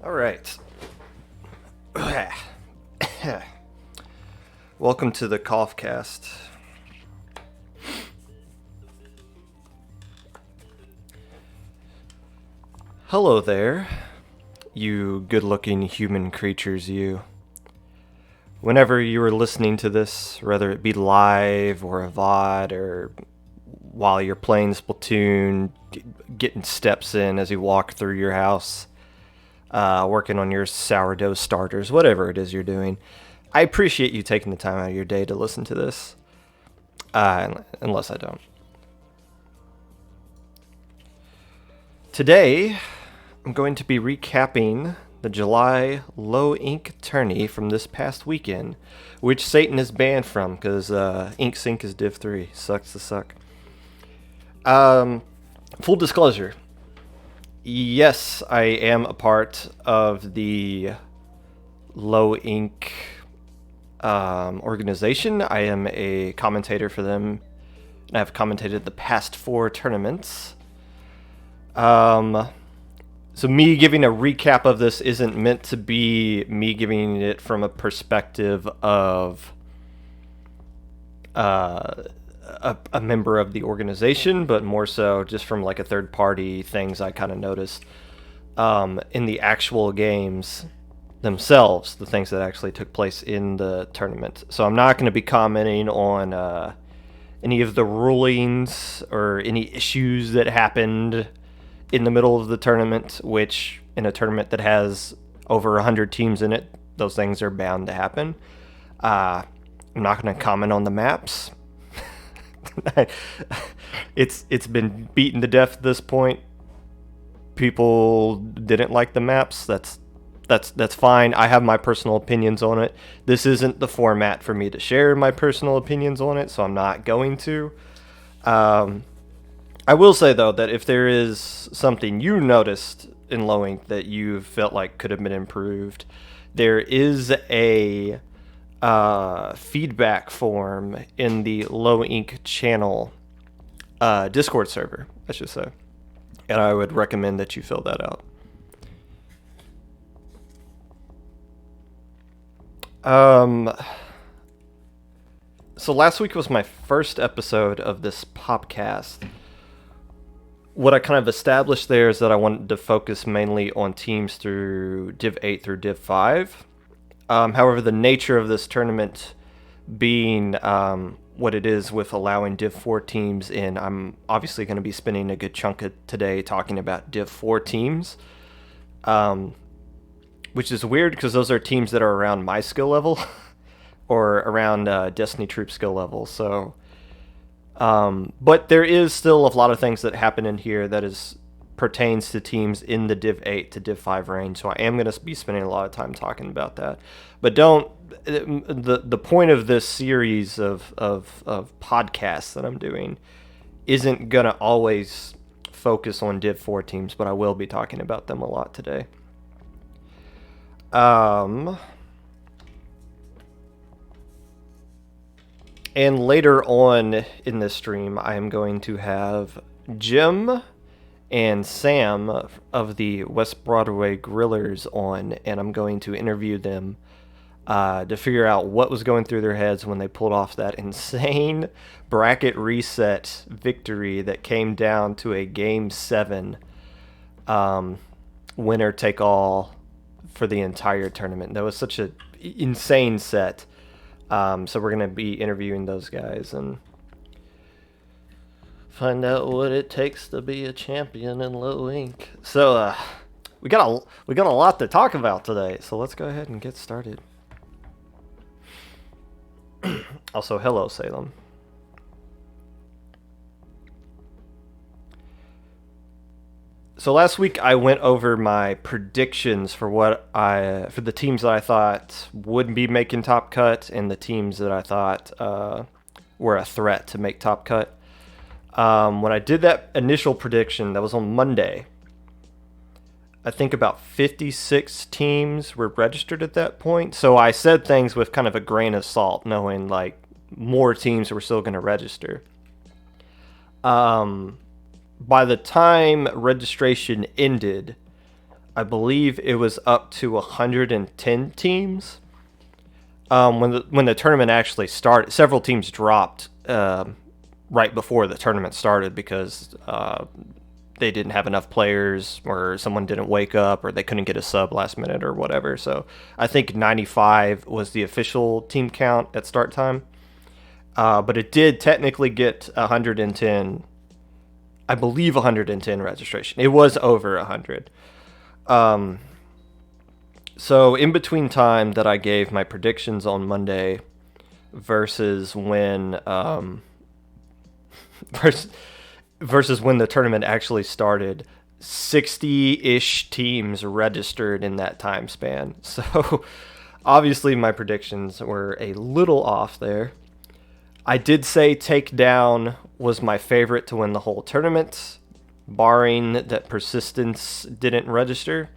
All right. Welcome to the Popcast. Hello there, you good-looking human creatures, you. Whenever you are listening to this, whether it be live or a VOD or while you're playing Splatoon, getting steps in as you walk through your house, working on your sourdough starters, whatever it is you're doing, I appreciate you taking the time out of your day to listen to this. Unless I don't. Today, I'm going to be recapping the July low ink tourney from this past weekend, which Satan is banned from because ink sync is Div 3. Sucks to suck. Full disclosure. Yes, I am a part of the low ink organization. I am a commentator for them, and I've commentated the past 4 tournaments. So me giving a recap of this isn't meant to be me giving it from a perspective of a member of the organization, but more so just from like a third party things I kind of noticed in the actual games themselves, the things that actually took place in the tournament. So I'm not going to be commenting on any of the rulings or any issues that happened in the middle of the tournament, which in a tournament that has over 100 teams in it, those things are bound to happen. I'm not going to comment on the maps. It's been beaten to death at this point. People didn't like the maps. That's fine. I have my personal opinions on it. This isn't the format for me to share my personal opinions on it, so I'm not going to. I will say, though, that if there is something you noticed in low ink that you felt like could have been improved, there is a feedback form in the low ink channel Discord server, I should say. And I would recommend that you fill that out. So last week was my first episode of this Popcast. What I kind of established there is that I wanted to focus mainly on teams through Div 8 through Div 5. However, the nature of this tournament being what it is with allowing Div 4 teams in, I'm obviously going to be spending a good chunk of today talking about Div 4 teams, which is weird because those are teams that are around my skill level or around Destiny Troop skill level, so... but there is still a lot of things that happen in here that pertains to teams in the Div 8 to Div 5 range, so I am going to be spending a lot of time talking about that. But the point of this series of podcasts that I'm doing isn't going to always focus on Div 4 teams, but I will be talking about them a lot today. And later on in this stream, I am going to have Jim and Sam of the West Broadway Grillers on, and I'm going to interview them to figure out what was going through their heads when they pulled off that insane bracket reset victory that came down to a Game 7 winner take all for the entire tournament. That was such an insane set. So we're going to be interviewing those guys and find out what it takes to be a champion in low ink. So we got a lot to talk about today. So let's go ahead and get started. Also, hello Salem. So last week I went over my predictions for for the teams that I thought would be making top cut and the teams that I thought were a threat to make top cut. When I did that initial prediction, that was on Monday. I think about 56 teams were registered at that point. So I said things with kind of a grain of salt, knowing like more teams were still going to register. By the time registration ended, I believe it was up to 110 teams. When the tournament actually started, several teams dropped right before the tournament started because they didn't have enough players, or someone didn't wake up, or they couldn't get a sub last minute, or whatever. So I think 95 was the official team count at start time, but it did technically get 110. I believe 110 registration. It was over 100. Um, so in between time that I gave my predictions on Monday versus when versus, versus when the tournament actually started, 60-ish teams registered in that time span. So obviously my predictions were a little off there. I did say Takedown was my favorite to win the whole tournament, barring that Persistence didn't register.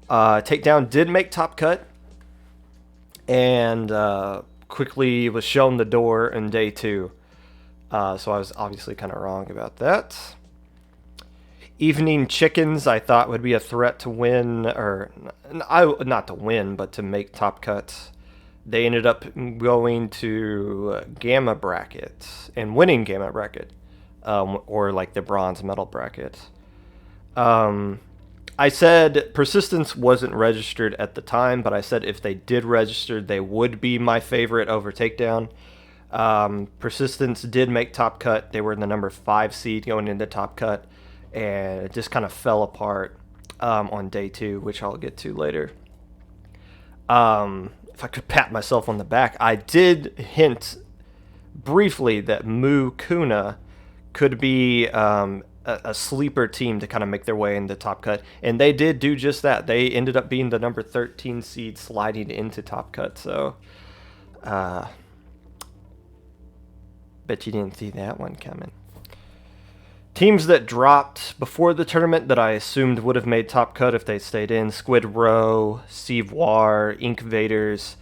Takedown did make top cut, and quickly was shown the door in day 2. So I was obviously kind of wrong about that. Evening Chickens I thought would be a threat to win, or not to win, but to make top cut. They ended up going to Gamma Bracket and winning Gamma Bracket, or like the bronze medal bracket. I said Persistence wasn't registered at the time, but I said if they did register, they would be my favorite over Takedown. Persistence did make top cut. They were in the number 5 seed going into top cut, and it just kind of fell apart on day 2, which I'll get to later. If I could pat myself on the back, I did hint briefly that Mu Kuna could be a sleeper team to kind of make their way into top cut, and they did do just that. They ended up being the number 13 seed sliding into top cut, so bet you didn't see that one coming. Teams that dropped before the tournament that I assumed would have made top cut if they stayed in: Squid Row, War, Ink Vaders.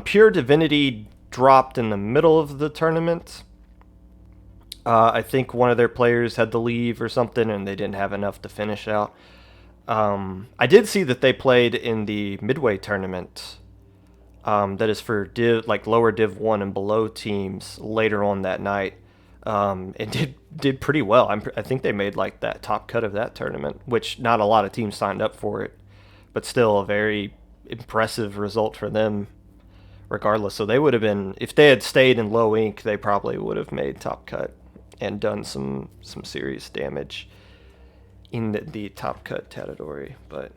Pure Divinity dropped in the middle of the tournament. I think one of their players had to leave or something, and they didn't have enough to finish out. I did see that they played in the Midway tournament. That is for lower Div 1 and below teams later on that night. And did pretty well. I think they made like that top cut of that tournament, which not a lot of teams signed up for it, but still a very impressive result for them regardless. So they would have been, if they had stayed in low ink, they probably would have made top cut and done some serious damage in the top cut category. But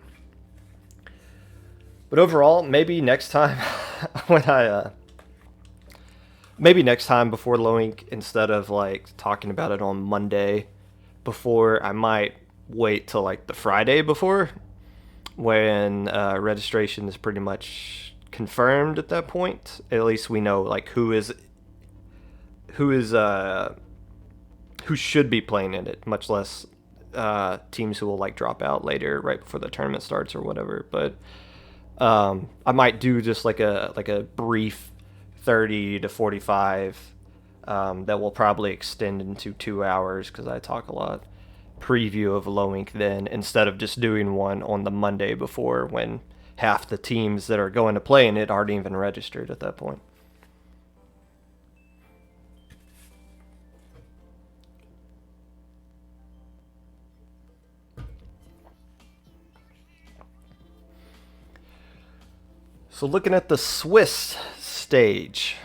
overall, maybe next time maybe next time before low ink, instead of like talking about it on Monday before, I might wait till like the Friday before, when registration is pretty much confirmed at that point. At least we know like who should be playing in it, much less teams who will like drop out later right before the tournament starts or whatever. But I might do just like a brief 30 to 45 that will probably extend into 2 hours because I talk a lot preview of low ink then, instead of just doing one on the Monday before, when half the teams that are going to play in it aren't even registered at that point. So looking at the Swiss stage,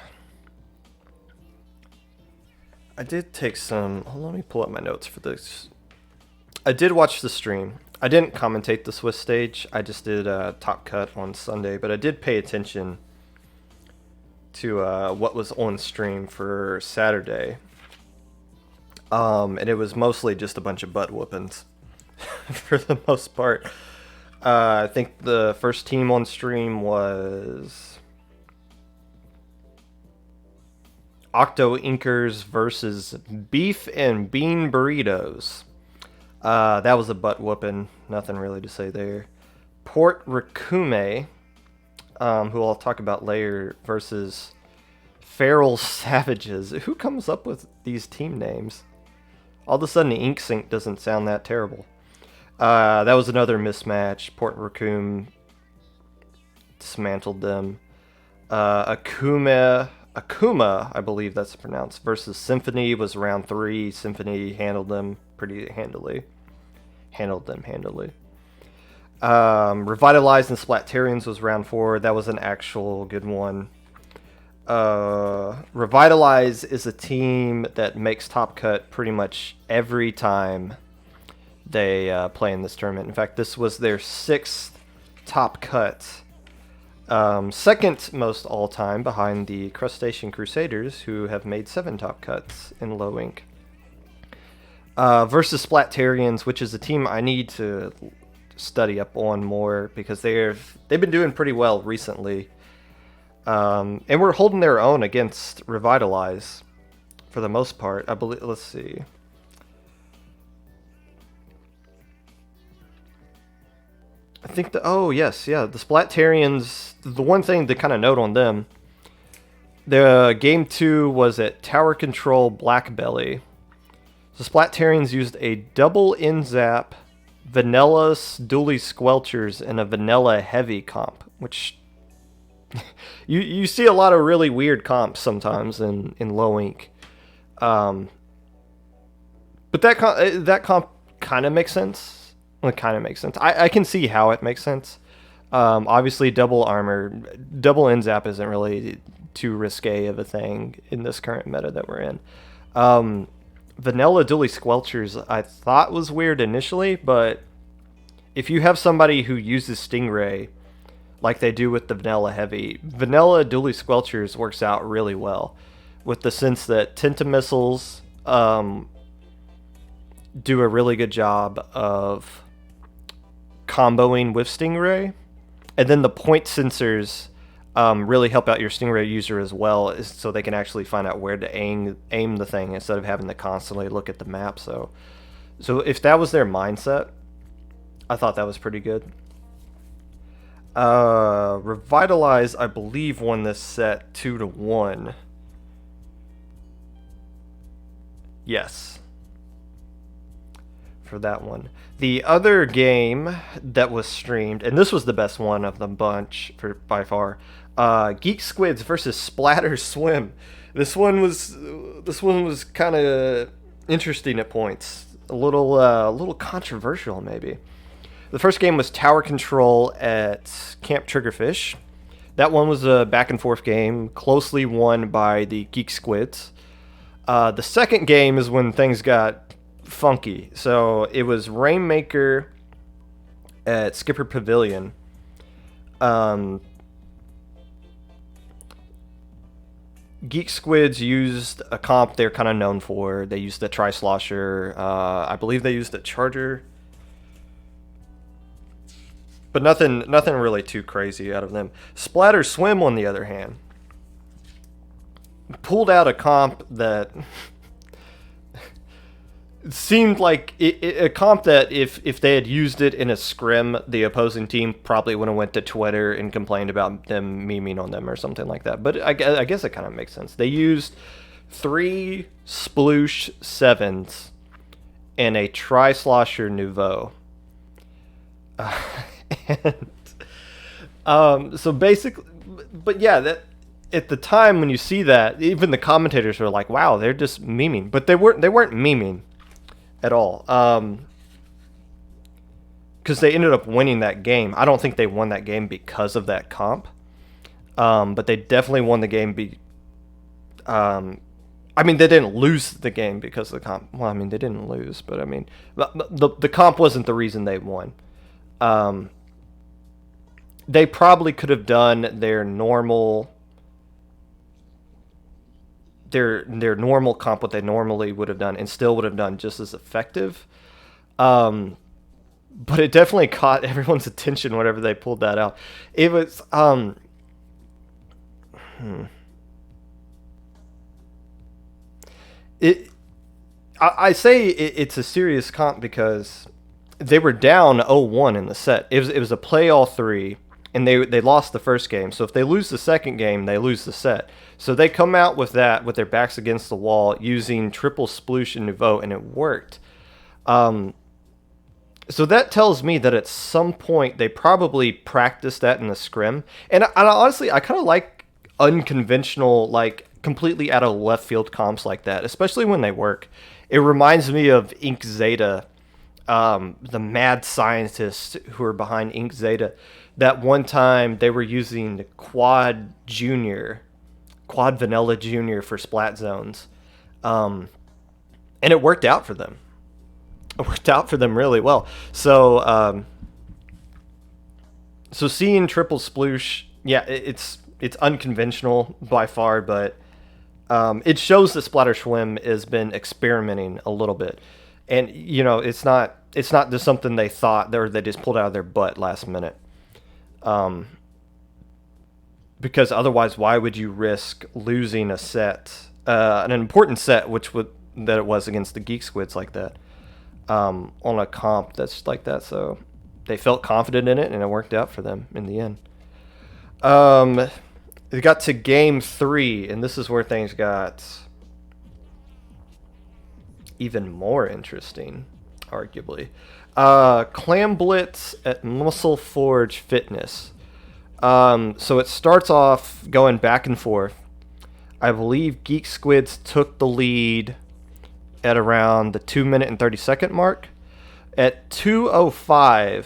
I did take some, let me pull up my notes for this. I did watch the stream. I didn't commentate the Swiss stage. I just did a top cut on Sunday, but I did pay attention to what was on stream for Saturday. And it was mostly just a bunch of butt whoopings for the most part. I think the first team on stream was Octo Inkers versus Beef and Bean Burritos. That was a butt whooping. Nothing really to say there. Port Rakume, who I'll talk about later, versus Feral Savages. Who comes up with these team names? All of a sudden, the Ink Sync doesn't sound that terrible. That was another mismatch. Port Raccoon dismantled them. Akuma, I believe that's pronounced, versus Symphony was round 3. Symphony handled them pretty handily. Handled them handily. Revitalized and Splatarians was round 4. That was an actual good one. Revitalize is a team that makes top cut pretty much every time they play in this tournament. In fact, this was their 6th top cut. Second most all time behind the Crustacean Crusaders, who have made 7 top cuts in low ink. Versus Splatarians, which is a team I need to study up on more because they've been doing pretty well recently. And we're holding their own against Revitalize for the most part. I believe. Let's see. I think the the Splatarians. The one thing to kind of note on them, the game 2 was at Tower Control Black Belly. So Splatarians used a double in-zap, vanilla dually squelchers, and a vanilla heavy comp, which you see a lot of really weird comps sometimes in low ink. But that comp kind of makes sense. Well, it kind of makes sense. I can see how it makes sense. Obviously, double armor, double in-zap isn't really too risque of a thing in this current meta that we're in. Vanilla dually squelchers I thought was weird initially, but if you have somebody who uses Stingray like they do with the vanilla heavy, vanilla dually squelchers works out really well with the sense that Tentamissiles do a really good job of comboing with Stingray, and then the point sensors really help out your Stingray user as well, so they can actually find out where to aim the thing instead of having to constantly look at the map. So if that was their mindset, I thought that was pretty good. Revitalize, I believe, won this set 2-1. Yes. For that one. The other game that was streamed, and this was the best one of the bunch by far, Geek Squids versus Splatter Swim. This one was kind of interesting at points, a little controversial maybe. The first game was Tower Control at Camp Triggerfish. That one was a back and forth game, closely won by the Geek Squids. The second game is when things got funky. So it was Rainmaker at Skipper Pavilion. Geek Squids used a comp they're kind of known for. They used the Tri-Slosher. I believe they used a Charger. But nothing really too crazy out of them. Splatter Swim, on the other hand, pulled out a comp that seemed like a comp that if they had used it in a scrim, the opposing team probably would have went to Twitter and complained about them memeing on them or something like that. But I guess it kind of makes sense. They used 3 Sploosh 7s and a Tri-Slosher Nouveau. So basically, but yeah, that at the time when you see that, even the commentators were like, "Wow, they're just memeing," but they weren't memeing at all. Because they ended up winning that game. I don't think they won that game because of that comp, but they definitely won the game. I mean, they didn't lose the game because of the comp. Well, I mean, they didn't lose, but I mean, the comp wasn't the reason they won. They probably could have done their normal comp, what they normally would have done, and still would have done just as effective. But it definitely caught everyone's attention whenever they pulled that out. It was I say it's a serious comp because they were down 0-1 in the set. It was a play all 3. And they lost the first game. So if they lose the second game, they lose the set. So they come out with that with their backs against the wall using triple Sploosh and Nouveau, and it worked. So that tells me that at some point they probably practiced that in the scrim. And honestly, I kind of like unconventional, like completely out of left field comps like that, especially when they work. It reminds me of Ink Zeta, the mad scientists who are behind Ink Zeta. That one time they were using Quad Vanilla Junior for splat zones, um, and it worked out for them. It worked out for them really well. So seeing triple sploosh, yeah, it's unconventional by far, but it shows that Splatter Schwim has been experimenting a little bit, and it's not just something they thought or they just pulled out of their butt last minute. Um, because otherwise, why would you risk losing a set, an important set, which would that it was against the Geek Squids like that, on a comp that's like that? So they felt confident in it, and it worked out for them in the end. It got to game 3, and this is where things got even more interesting, arguably. Clam Blitz at Muscle Forge Fitness. So it starts off going back and forth. I believe Geek Squids took the lead at around the 2 minute and 30-second mark. At 2:05,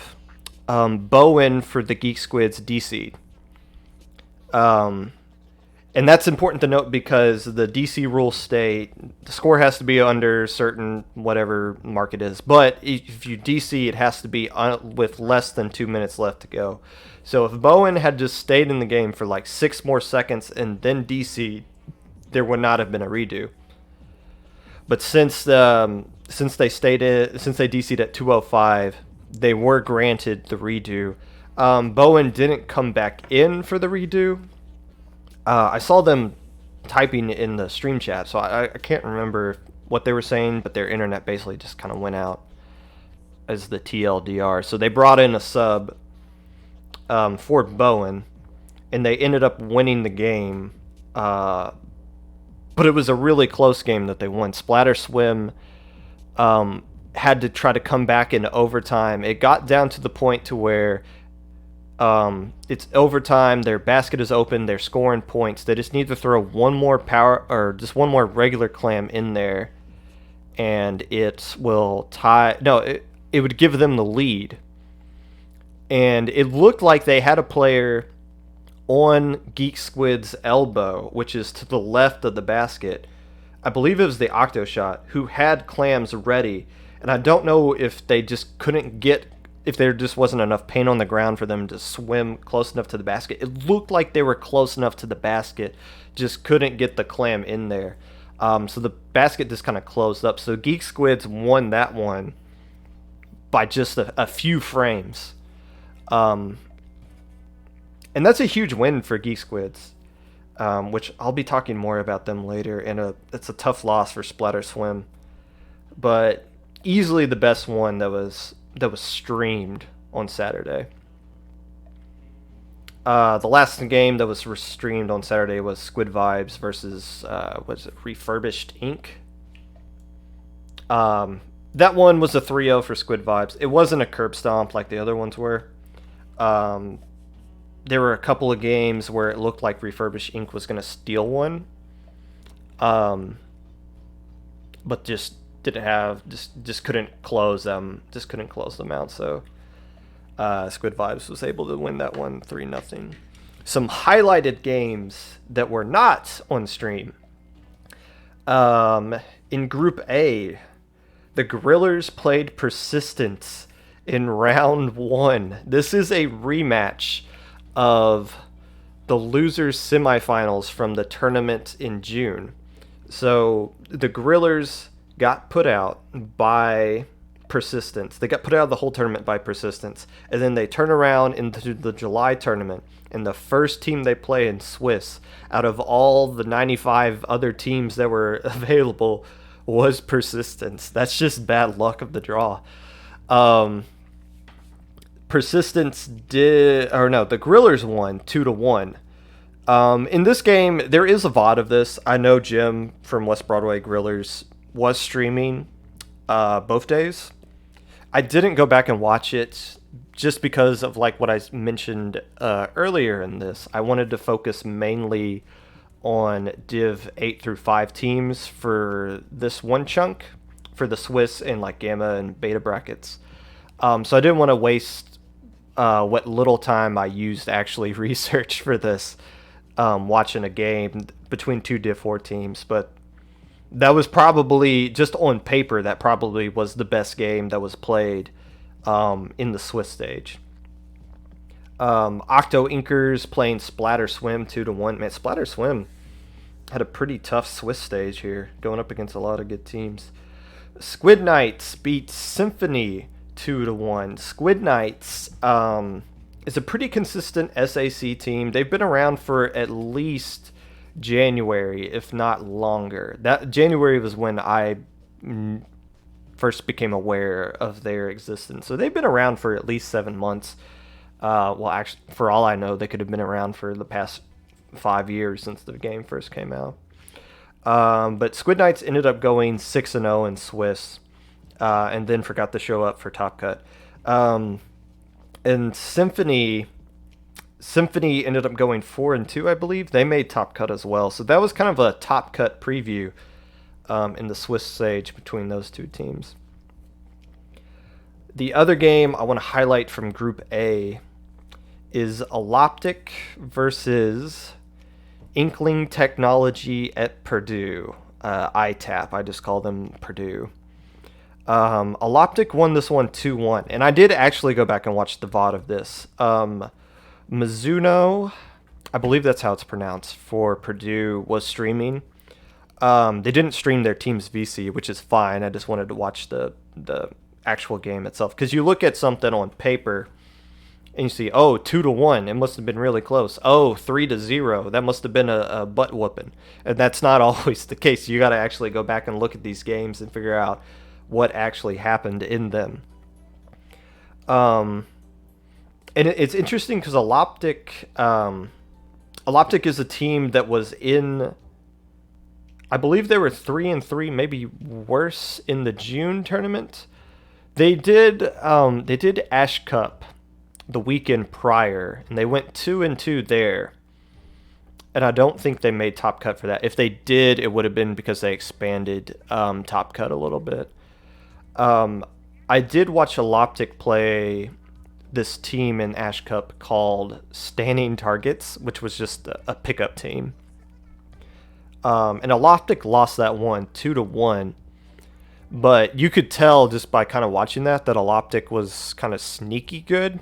Bowen for the Geek Squids DC'd. And that's important to note because the DC rules state the score has to be under certain whatever mark it is. But if you DC, it has to be with less than 2 minutes left to go. So if Bowen had just stayed in the game for like 6 more seconds and then DC, there would not have been a redo. But since they DC'd at 2:05, they were granted the redo. Bowen didn't come back in for the redo. I saw them typing in the stream chat, so I can't remember what they were saying, but their internet basically just kind of went out as the TLDR. So they brought in a sub for Bowen, and they ended up winning the game. But it was a really close game that they won. Splatter Swim had to try to come back into overtime. It got down to the point to where it's overtime, their basket is open, they're scoring points. They just need to throw one more power or just one more regular clam in there, and it will tie. No, it would give them the lead. And it looked like they had a player on Geek Squid's elbow, which is to the left of the basket. I believe it was the Octo Shot, who had clams ready. And I don't know if they just couldn't get, if there just wasn't enough paint on the ground for them to swim close enough to the basket. It looked like they were close enough to the basket, just couldn't get the clam in there. So the basket just kind of closed up. So Geek Squids won that one by just a few frames. And that's a huge win for Geek Squids, which I'll be talking more about them later. And it's a tough loss for Splatter Swim, but easily the best one that was streamed on Saturday. The last game that was streamed on Saturday was Squid Vibes versus was it Refurbished Ink. That one was a 3-0 for Squid Vibes. It wasn't a curb stomp like the other ones were. There were a couple of games where it looked like Refurbished Inc. was going to steal one, but just didn't have just couldn't close them. Just couldn't close them out. So Squid Vibes was able to win that one 3-0. Some highlighted games that were not on stream. In Group A, the Grillers played Persistence in round 1. This is a rematch of the losers semifinals from the tournament in June. So the Grillers got put out by Persistence. They got put out of the whole tournament by Persistence. And then they turn around into the July tournament. And the first team they play in Swiss, out of all the 95 other teams that were available, was Persistence. That's just bad luck of the draw. Persistence the Grillers won 2-1. In this game, there is a VOD of this. I know Jim from West Broadway Grillers was streaming both days. I didn't go back and watch it just because of like what I mentioned earlier in this. I wanted to focus mainly on Div 8 through 5 teams for this one chunk for the Swiss and like Gamma and Beta brackets. So I didn't want to waste what little time I used to actually research for this, watching a game between two Div 4 teams. But that was probably, just on paper, that probably was the best game that was played in the Swiss stage. Octo Inkers playing Splatter Swim 2-1. Man, Splatter Swim had a pretty tough Swiss stage here, going up against a lot of good teams. Squid Knights beat Symphony 2-1. Squid Knights is a pretty consistent SAC team. They've been around for at least January, if not longer. That January was when I first became aware of their existence. So they've been around for at least 7 months. Well, actually, for all I know, they could have been around for the past 5 years since the game first came out. But Squid Knights ended up going 6-0 in Swiss, and then forgot to show up for Top Cut. And Symphony ended up going 4-2, I believe. They made Top Cut as well, so that was kind of a Top Cut preview in the Swiss stage between those two teams. The other game I want to highlight from Group A is Alloptic versus Inkling Technology at Purdue. ITAP, I just call them Purdue. Alloptic won this one 2-1, and I did actually go back and watch the VOD of this. Mizuno, I believe that's how it's pronounced, for Purdue was streaming. They didn't stream their team's VC, which is fine. I just wanted to watch the actual game itself, because you look at something on paper and you see, oh, 2-1, it must have been really close. Oh, 3-0, that must have been a butt whooping. And that's not always the case. You got to actually go back and look at these games and figure out what actually happened in them. And it's interesting because Alloptic is a team that was in, I believe they were 3-3, maybe worse in the June tournament. They did Ash Cup the weekend prior, and they went 2-2 there. And I don't think they made Top Cut for that. If they did, it would have been because they expanded Top Cut a little bit. I did watch Alloptic play this team in Ash Cup called Standing Targets, which was just a pickup team. And Alloptic lost that one 2-1. But you could tell just by kind of watching that Alloptic was kind of sneaky good,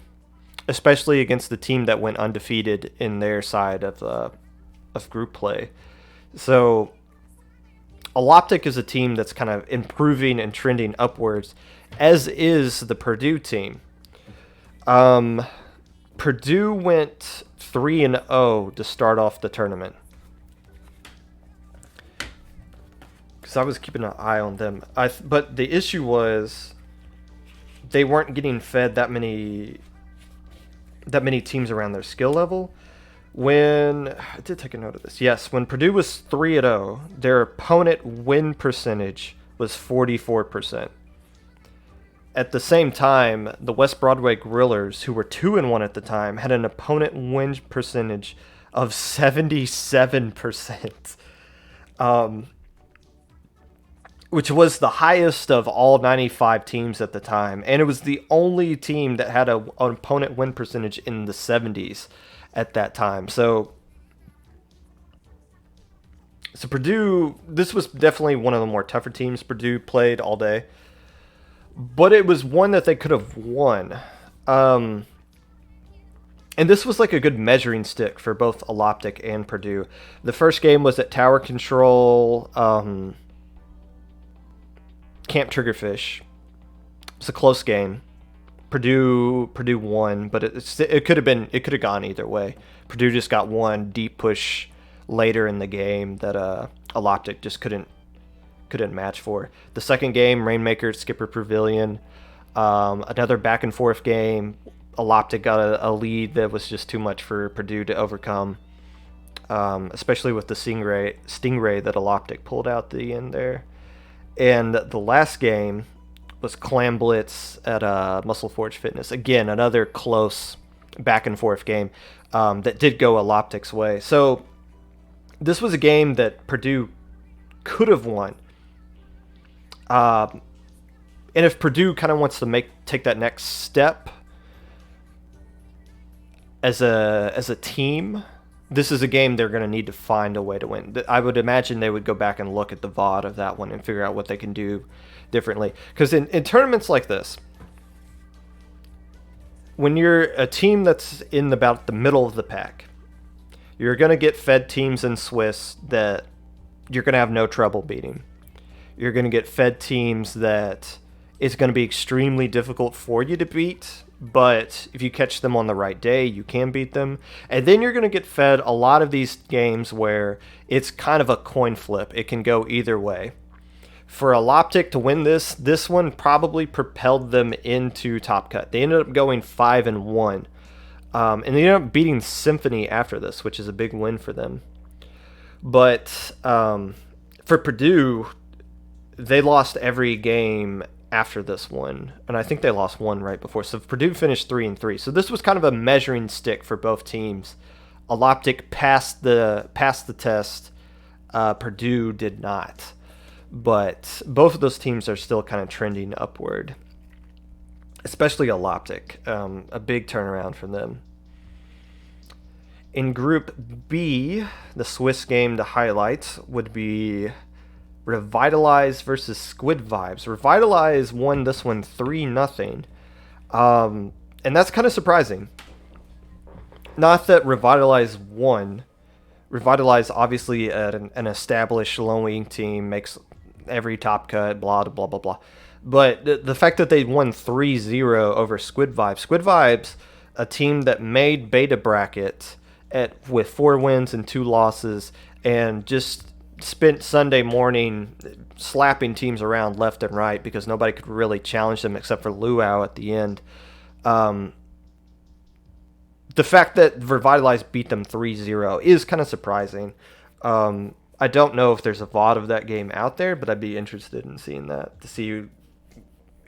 especially against the team that went undefeated in their side of group play. So Alloptic is a team that's kind of improving and trending upwards, as is the Purdue team. Purdue went 3-0 to start off the tournament, because I was keeping an eye on them. But the issue was they weren't getting fed that many teams around their skill level. When I did take a note of this, yes, when Purdue was 3-0, their opponent win percentage was 44%. At the same time, the West Broadway Grillers, who were 2-1 at the time, had an opponent win percentage of 77%. Which was the highest of all 95 teams at the time. And it was the only team that had an opponent win percentage in the 70s at that time. So Purdue, this was definitely one of the more tougher teams Purdue played all day. But it was one that they could have won. And this was like a good measuring stick for both Alloptic and Purdue. The first game was at Tower Control, Camp Triggerfish. It's a close game. Purdue won, but it could have gone either way. Purdue just got one deep push later in the game that Alloptic just couldn't match for. The second game, Rainmaker Skipper Pavilion, another back and forth game. Alloptic got a lead that was just too much for Purdue to overcome, especially with the Stingray that Alloptic pulled out the end there. And the last game was Clam Blitz at Muscle Forge Fitness. Again, another close back and forth game that did go Aloptic's way. So this was a game that Purdue could have won. And if Purdue kind of wants to take that next step as a team, this is a game they're going to need to find a way to win. I would imagine they would go back and look at the VOD of that one and figure out what they can do differently. Because in tournaments like this, when you're a team that's in about the middle of the pack, you're going to get fed teams in Swiss that you're going to have no trouble beating. You're going to get fed teams that it's going to be extremely difficult for you to beat, but if you catch them on the right day, you can beat them. And then you're going to get fed a lot of these games where it's kind of a coin flip. It can go either way. For Aloptic to win this one probably propelled them into Top Cut. They ended up going 5-1. And they ended up beating Symphony after this, which is a big win for them. But for Purdue, they lost every game after this one, and I think they lost one right before. So Purdue finished 3-3. So this was kind of a measuring stick for both teams. Aloptic passed the test. Purdue did not, but both of those teams are still kind of trending upward. Especially Aloptic, a big turnaround for them. In Group B, the Swiss game to highlight would be Revitalize versus Squid Vibes. Revitalize won this one 3-0. And that's kind of surprising. Not that Revitalize won. Revitalize, obviously, an established low-wing team, makes every Top Cut, blah, blah, blah, blah. But the fact that they won 3-0 over Squid Vibes. Squid Vibes, a team that made Beta Bracket with 4 wins and 2 losses, and just spent Sunday morning slapping teams around left and right because nobody could really challenge them except for Luau at the end. The fact that Revitalize beat them 3-0 is kind of surprising. I don't know if there's a VOD of that game out there, but I'd be interested in seeing that to see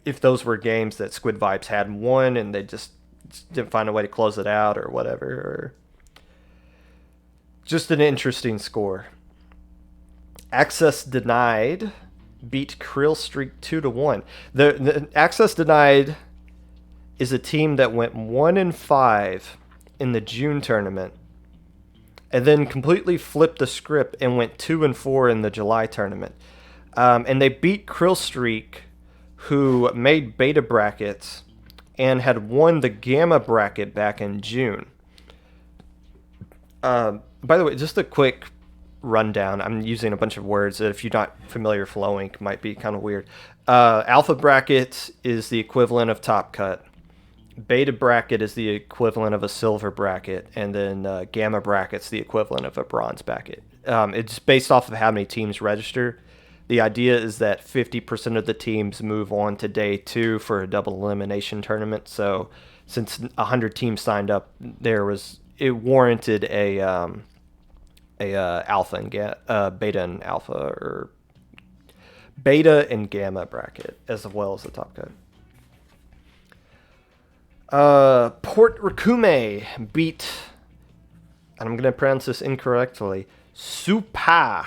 if those were games that Squid Vibes had won and they just didn't find a way to close it out or whatever. Or just an interesting score. Access Denied beat Krill Streak 2-1. The Access Denied is a team that went 1-5 in the June tournament, and then completely flipped the script and went 2-4 in the July tournament. And they beat Krill Streak, who made Beta Brackets and had won the Gamma Bracket back in June. By the way, just a quick rundown. I'm using a bunch of words that if you're not familiar with Flowink might be kind of weird. Alpha Bracket is the equivalent of Top Cut. Beta Bracket is the equivalent of a Silver Bracket. And then Gamma Bracket's the equivalent of a Bronze Bracket. It's based off of how many teams register. The idea is that 50% of the teams move on to day 2 for a double elimination tournament. So since 100 teams signed up, it warranted a alpha and beta and alpha, or beta and gamma bracket, as well as the Top Cut. Port Rakume beat, and I'm going to pronounce this incorrectly, Supa,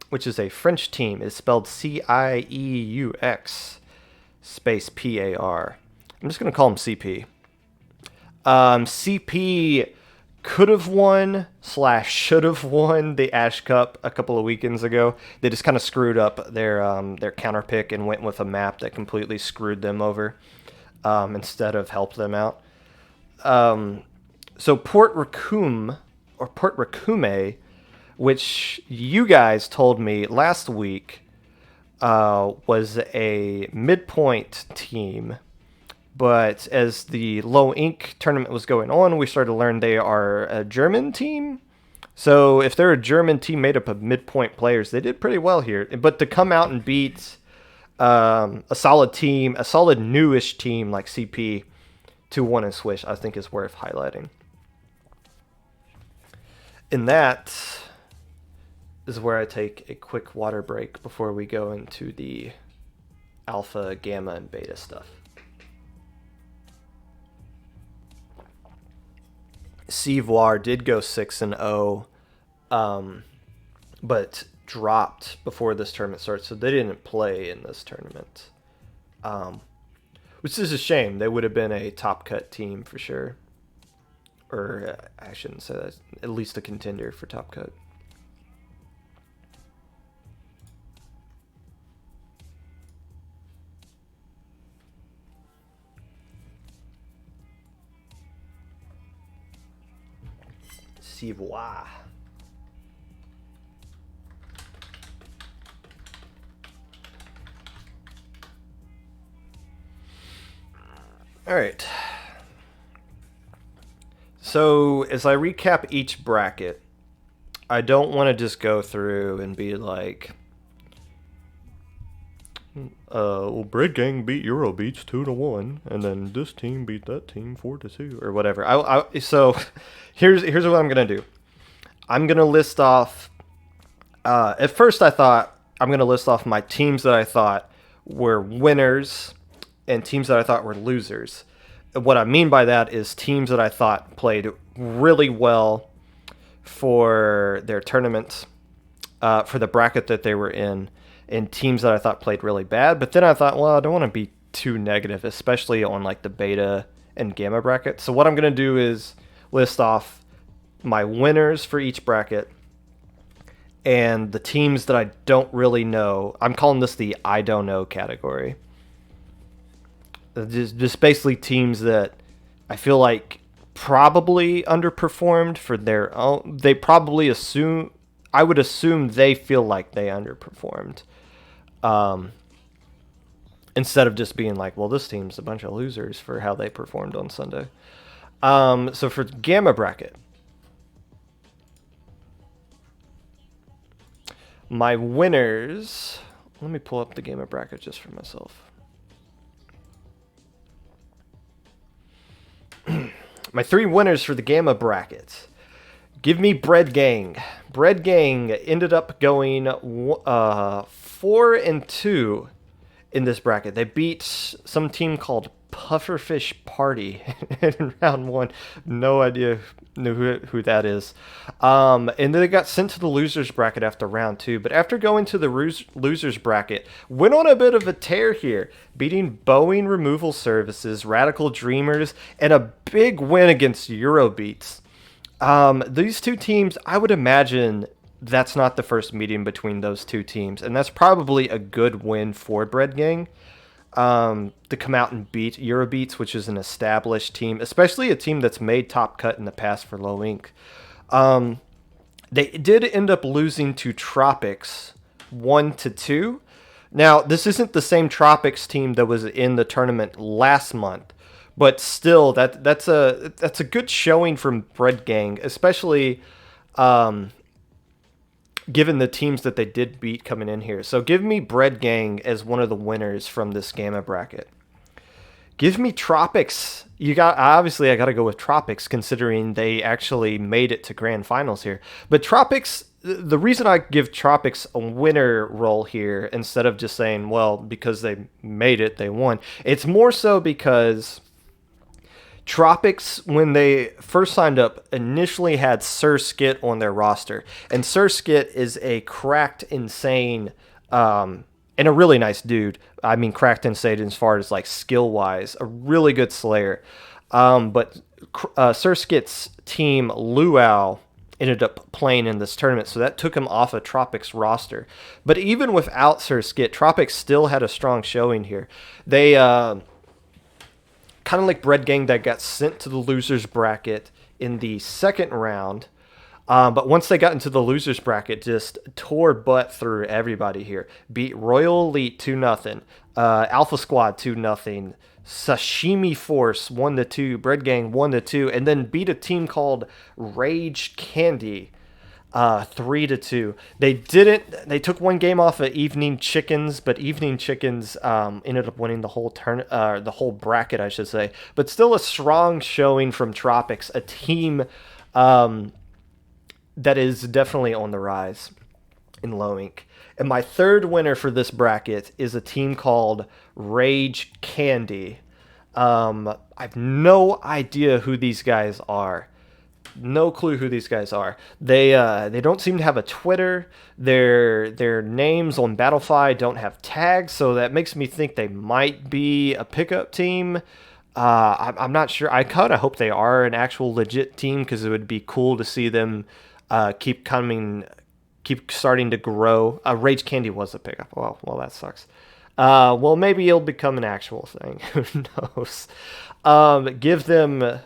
which is a French team. It's spelled Cieux space PAR. I'm just going to call them CP. CP could have won / should have won the Ash Cup a couple of weekends ago. They just kind of screwed up their counter pick and went with a map that completely screwed them over instead of helped them out. So Port Rakume, which you guys told me last week was a midpoint team. But as the Low Ink tournament was going on, we started to learn they are a German team. So if they're a German team made up of midpoint players, they did pretty well here. But to come out and beat a solid team, a solid newish team like CP 2-1 and Swish, I think is worth highlighting. And that is where I take a quick water break before we go into the alpha, gamma, and beta stuff. Civoir did go 6-0, but dropped before this tournament started, so they didn't play in this tournament. Which is a shame. They would have been a top cut team for sure. Or I shouldn't say that. At least a contender for top cut. Civoir. All right. So as I recap each bracket, I don't want to just go through and be like, well, Bread Gang beat Eurobeats 2-1, and then this team beat that team 4-2, or whatever. So here's what I'm gonna do. I'm gonna list off. At first, I thought I'm gonna list off my teams that I thought were winners and teams that I thought were losers. What I mean by that is teams that I thought played really well for their tournament, for the bracket that they were in, and teams that I thought played really bad. But then I thought, well, I don't want to be too negative, especially on like the beta and gamma bracket. So what I'm going to do is list off my winners for each bracket and the teams that I don't really know. I'm calling this the I don't know category. Just basically teams that I feel like probably underperformed for their own. They probably assume, I would assume they feel like they underperformed. Instead of just being like, well, this team's a bunch of losers for how they performed on Sunday. So for Gamma bracket, my winners, let me pull up the Gamma bracket just for myself. My three winners for the Gamma bracket. Give me Bread Gang. Bread Gang ended up going 4-2 in this bracket. They beat some team called Pufferfish Party in round one. No idea who that is. And then they got sent to the losers bracket after round two. But after going to the losers bracket, went on a bit of a tear here, beating Boeing Removal Services, Radical Dreamers, and a big win against Eurobeats. These two teams, I would imagine that's not the first meeting between those two teams, and that's probably a good win for Bread Gang to come out and beat Eurobeats, which is an established team, especially a team that's made top cut in the past for Low Inc. They did end up losing to Tropics 1-2. Now, this isn't the same Tropics team that was in the tournament last month, but still, that's a good showing from Bread Gang, especially given the teams that they did beat coming in here. So give me Bread Gang as one of the winners from this Gamma bracket. Give me Tropics. I got to go with Tropics considering they actually made it to grand finals here. But Tropics, the reason I give Tropics a winner role here instead of just saying, well, because they made it, they won. It's more so because Tropics, when they first signed up, initially had Sir Skit on their roster. And Sir Skit is a cracked, insane, and a really nice dude. I mean, cracked insane as far as like skill-wise. A really good slayer. But Sir Skit's team, Luau, ended up playing in this tournament, so that took him off of Tropics' roster. But even without Sir Skit, Tropics still had a strong showing here. They kind of like Bread Gang that got sent to the losers bracket in the second round. But once they got into the losers bracket, just tore butt through everybody here. Beat Royal Elite 2-0, Alpha Squad 2-0, Sashimi Force 1-2, Bread Gang 1-2, and then beat a team called Rage Candy 3-2. They took one game off of Evening Chickens, but Evening Chickens ended up winning the whole the whole bracket, I should say. But still a strong showing from Tropics, a team that is definitely on the rise. in low ink. And my third winner for this bracket is a team called Rage Candy. I have no idea who these guys are. No clue who these guys are. They don't seem to have a Twitter. Their names on Battlefy don't have tags, so that makes me think they might be a pickup team. I'm not sure. I kind of hope they are an actual legit team because it would be cool to see them keep coming, keep starting to grow. Rage Candy was a pickup. Well, that sucks. Well, maybe it'll become an actual thing. Who knows? Give them,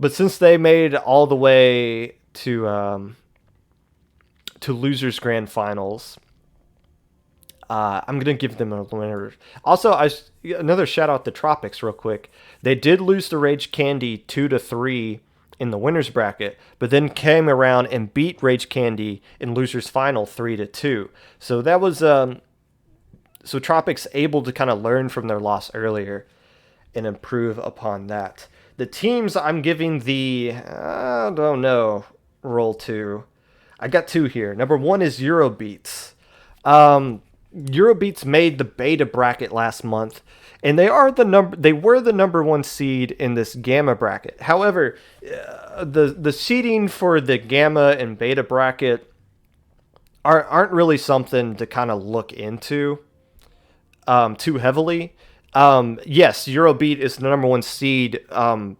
but since they made all the way to losers grand finals, I'm gonna give them a winner. Also, another shout out to Tropics real quick. They did lose to Rage Candy 2-3 in the winners bracket, but then came around and beat Rage Candy in losers final 3-2. So that was so Tropics able to kind of learn from their loss earlier and improve upon that. The teams I'm giving the I don't know roll to. I got two here. Number one is Eurobeats. Eurobeats made the beta bracket last month, and they were the number one seed in this gamma bracket. However, the seeding for the gamma and beta bracket aren't really something to kind of look into too heavily. Yes, Eurobeat is the number one seed, and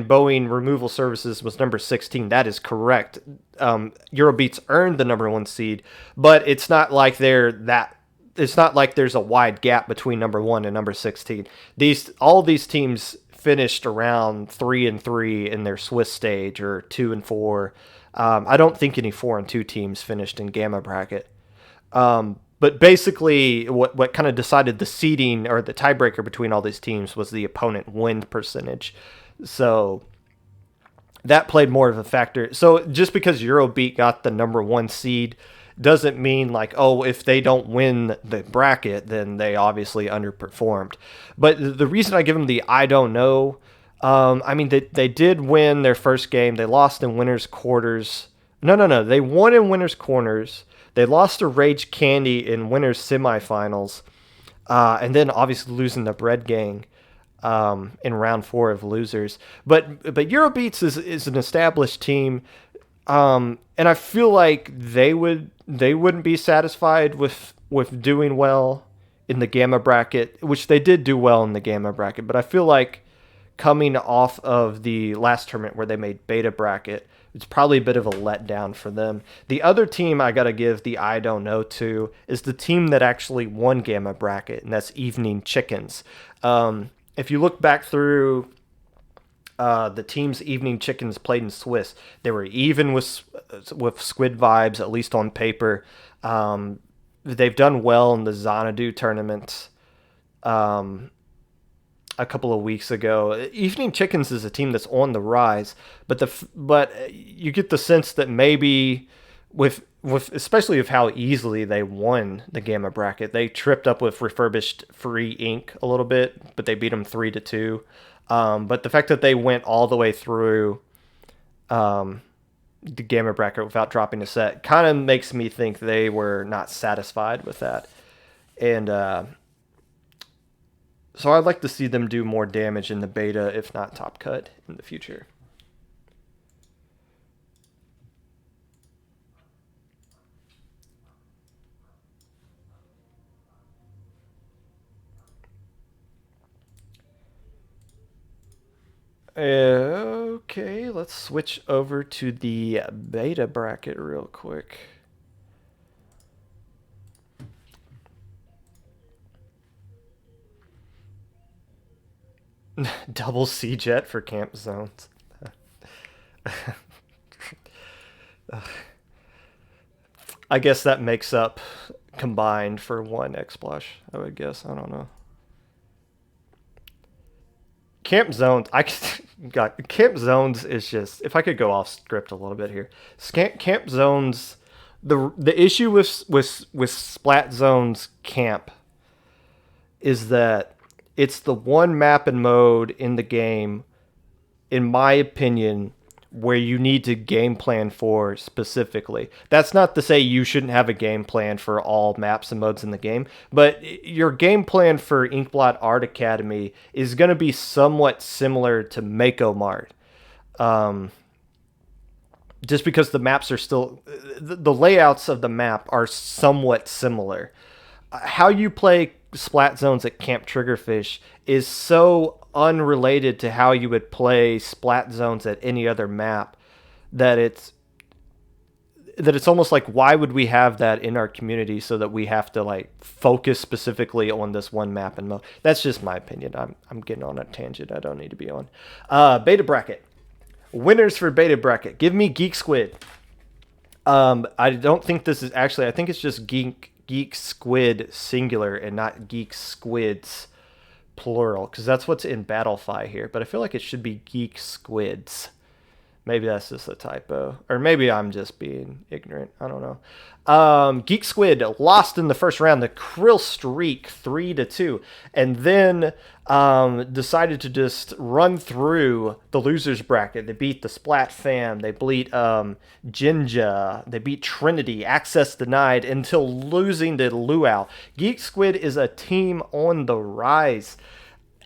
Boeing Removal Services was number 16. That is correct. Eurobeats earned the number one seed, but it's not like it's not like there's a wide gap between number one and number 16. All these teams finished around 3-3 in their Swiss stage, or 2-4. I don't think any 4-2 teams finished in Gamma bracket. But basically, what kind of decided the seeding or the tiebreaker between all these teams was the opponent win percentage. So that played more of a factor. So just because Eurobeat got the number one seed doesn't mean like, oh, if they don't win the bracket, then they obviously underperformed. But the reason I give them the I don't know, I mean, they did win their first game. They lost in winners quarters. No. They won in winners corners. They lost to Rage Candy in winners semifinals, and then obviously losing the Bread Gang in round 4 of losers. But Eurobeats is an established team, and I feel like they wouldn't be satisfied with doing well in the Gamma bracket, which they did do well in the Gamma bracket. But I feel like coming off of the last tournament where they made Beta bracket, it's probably a bit of a letdown for them. The other team I got to give the I don't know to is the team that actually won Gamma bracket, and that's Evening Chickens. If you look back through the teams Evening Chickens played in Swiss, they were even with Squid Vibes, at least on paper. They've done well in the Xanadu tournament a couple of weeks ago. Evening Chickens is a team that's on the rise, but you get the sense that maybe with especially with how easily they won the Gamma bracket, they tripped up with Refurbished Free Ink a little bit, but they beat them 3-2. But the fact that they went all the way through the Gamma bracket without dropping a set kind of makes me think they were not satisfied with that. And so I'd like to see them do more damage in the beta, if not top cut, in the future. Okay, let's switch over to the beta bracket real quick. Double C-Jet for camp zones. I guess that makes up combined for one X-Splash, I would guess. I don't know. Camp zones, Camp zones is just, if I could go off script a little bit here. Camp zones, the issue with Splat Zones camp is that it's the one map and mode in the game, in my opinion, where you need to game plan for specifically. That's not to say you shouldn't have a game plan for all maps and modes in the game, but your game plan for Inkblot Art Academy is going to be somewhat similar to Mako Mart. Just because the maps are still, the layouts of the map are somewhat similar. How you play Splat Zones at Camp Triggerfish is so unrelated to how you would play Splat Zones at any other map that it's almost like, why would we have that in our community so that we have to like focus specifically on this one map and mode? That's just my opinion. I'm getting on a tangent I don't need to be on. Beta bracket. Winners for beta bracket. Give me Geek Squid. I don't think this is actually, I think it's just Geek Squid singular and not Geek Squids plural, because that's what's in Battlefy here, but I feel like it should be Geek Squids. Maybe that's just a typo, or maybe I'm just being ignorant. I don't know. Geek Squid lost in the first round, the Krill Streak 3-2, and then decided to just run through the losers bracket. They beat the Splat Fam, they beat Jinja, they beat Trinity, access denied, until losing to Luau. Geek Squid is a team on the rise.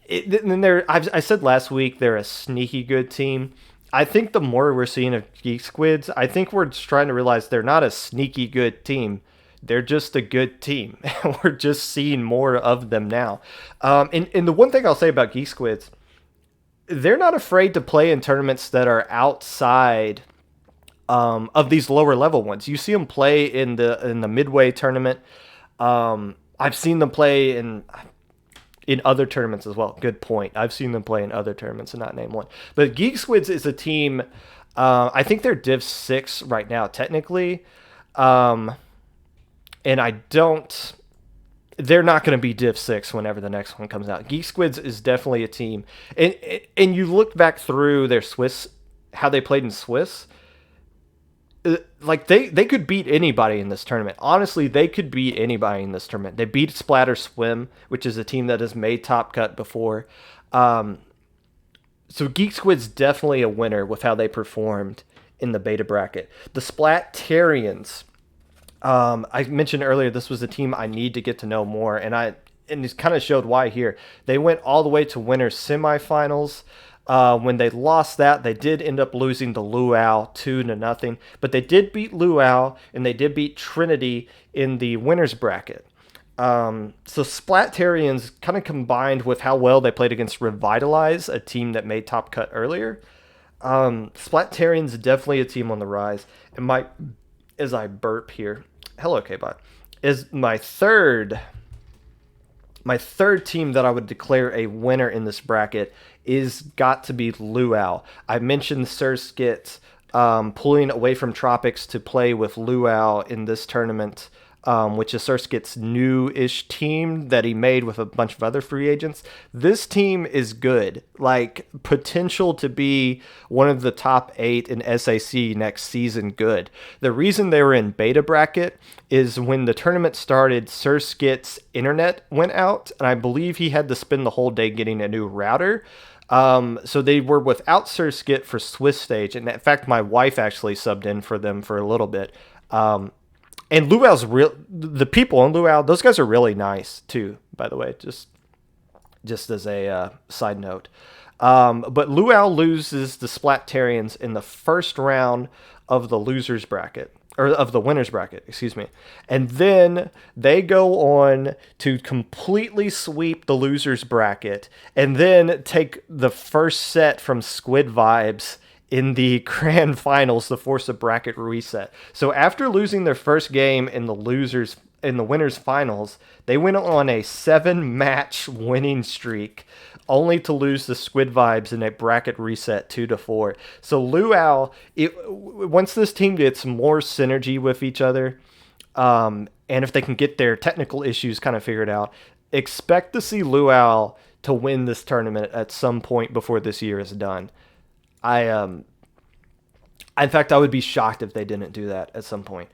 I said last week they're a sneaky good team. I think the more we're seeing of Geek Squids, I think we're just trying to realize they're not a sneaky good team. They're just a good team. We're just seeing more of them now. And the one thing I'll say about Geek Squids, they're not afraid to play in tournaments that are outside of these lower level ones. You see them play in the midway tournament. I've seen them play in other tournaments as well. Good point. I've seen them play in other tournaments and not name one. But Geek Squids is a team, I think they're Div 6 right now, technically. And they're not going to be Div 6 whenever the next one comes out. Geek Squids is definitely a team. And you look back through their Swiss, how they played in Swiss, like they could beat anybody in this tournament. Honestly, they could beat anybody in this tournament. They beat Splatter Swim, which is a team that has made Top Cut before. So Geek Squid's definitely a winner with how they performed in the beta bracket. The Splatarians, I mentioned earlier, this was a team I need to get to know more, and it kind of showed why here. They went all the way to winners semifinals. When they lost that, they did end up losing to Luau 2-0, but they did beat Luau and they did beat Trinity in the winners bracket. So Splatarians kind of combined with how well they played against Revitalize, a team that made Top Cut earlier. Splatarians definitely a team on the rise. And as I burp here, hello K-Bot, is my third team that I would declare a winner in this bracket is got to be Luau. I mentioned Surskit pulling away from Tropics to play with Luau in this tournament, which is Surskit's new-ish team that he made with a bunch of other free agents. This team is good, like potential to be one of the top 8 in SAC next season good. The reason they were in beta bracket is when the tournament started, Surskit's internet went out, and I believe he had to spend the whole day getting a new router. So they were without Surskit for Swiss stage, and in fact, my wife actually subbed in for them for a little bit. And the people in Luau, those guys are really nice too, by the way, just as a side note. But Luau loses the Splatarians in the first round of the losers bracket, or of the winners bracket, excuse me. And then they go on to completely sweep the losers bracket and then take the first set from Squid Vibes in the grand finals to force a bracket reset. So after losing their first game in the winners finals, they went on a 7-match winning streak, only to lose the Squid Vibes in a bracket reset 2-4. So Luau, once this team gets more synergy with each other, and if they can get their technical issues kind of figured out, expect to see Luau to win this tournament at some point before this year is done. In fact, I would be shocked if they didn't do that at some point.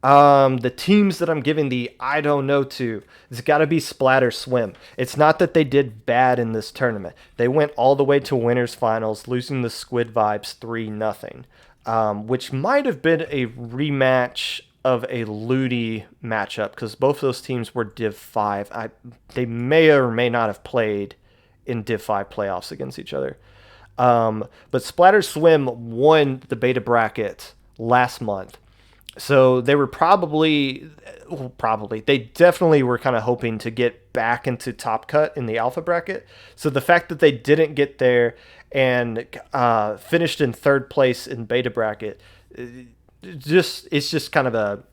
The teams that I'm giving the I don't know to, it's got to be Splatter Swim. It's not that they did bad in this tournament. They went all the way to winners finals, losing the Squid Vibes 3-0, which might have been a rematch of a Ludi matchup because both those teams were Div 5. They may or may not have played in Div 5 playoffs against each other. But Splatter Swim won the beta bracket last month. So they were they definitely were kind of hoping to get back into top cut in the alpha bracket. So the fact that they didn't get there and finished in third place in beta bracket, it's just kind of a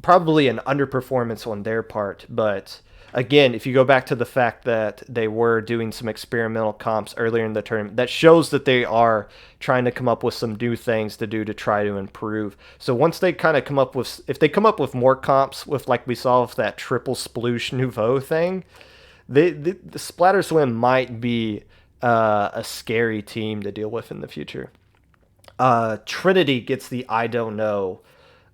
probably an underperformance on their part. But again, if you go back to the fact that they were doing some experimental comps earlier in the tournament, that shows that they are trying to come up with some new things to do to try to improve. So once they kind of come up with, if they come up with more comps with like we saw with that triple sploosh nouveau thing, the Splatter Swim might be a scary team to deal with in the future. Trinity gets the I don't know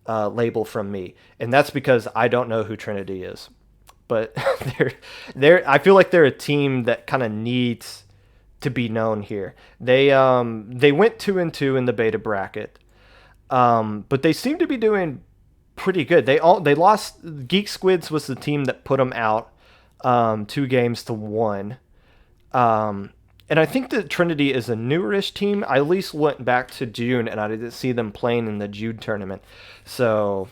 label from me, and that's because I don't know who Trinity is. But I feel like they're a team that kind of needs to be known here. They went 2-2 in the beta bracket, but they seem to be doing pretty good. They lost. Geek Squids was the team that put them out 2-1. And I think that Trinity is a newerish team. I at least went back to June, and I didn't see them playing in the June tournament. So,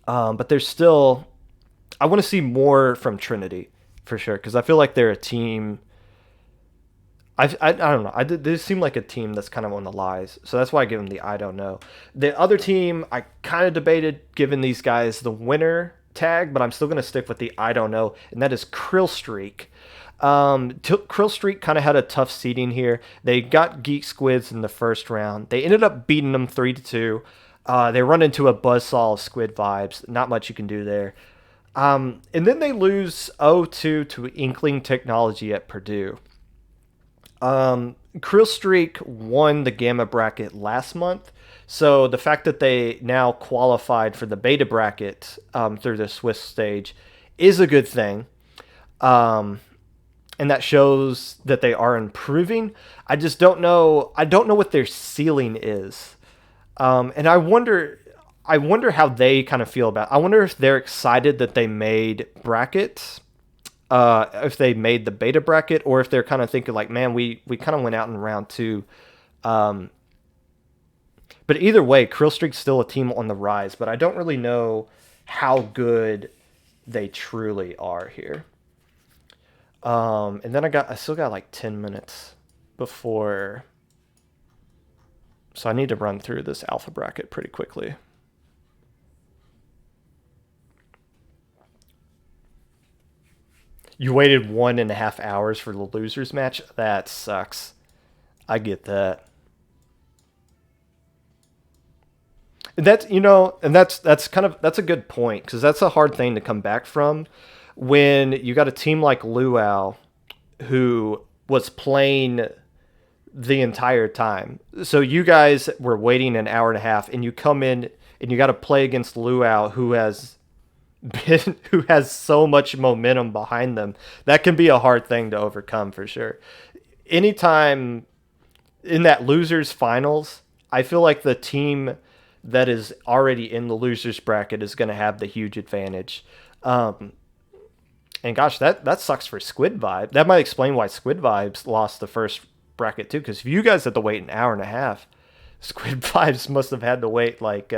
but there's still. I want to see more from Trinity for sure because I feel like they're a team. I don't know. They seem like a team that's kind of on the lies, so that's why I give them the I don't know. The other team I kind of debated giving these guys the winner tag, but I'm still going to stick with the I don't know, and that is Krill Streak. Krill Streak kind of had a tough seeding here. They got Geek Squids in the first round. They ended up beating them 3-2. They run into a buzzsaw of Squid Vibes. Not much you can do there. And then they lose 0-2 to Inkling Technology at Purdue. Krill Streak won the Gamma bracket last month, so the fact that they now qualified for the Beta bracket through the Swiss stage is a good thing. And that shows that they are improving. I just don't know. I don't know what their ceiling is, and I wonder how they kind of feel about it. I wonder if they're excited that they made brackets, if they made the beta bracket, or if they're kind of thinking like, man, we kind of went out in round 2. But either way, Krill Streak's still a team on the rise, but I don't really know how good they truly are here. And then I still got like 10 minutes before, so I need to run through this alpha bracket pretty quickly. You waited 1.5 hours for the losers match? That sucks. I get that. That's that's a good point because that's a hard thing to come back from when you got a team like Luau who was playing the entire time. So you guys were waiting an hour and a half, and you come in and you got to play against Luau who has so much momentum behind them. That can be a hard thing to overcome for sure. Anytime in that losers finals, I feel like the team that is already in the losers bracket is going to have the huge advantage. And gosh, that sucks for Squid Vibe. That might explain why Squid Vibes lost the first bracket too, because if you guys had to wait an hour and a half, Squid Vibes must have had to wait like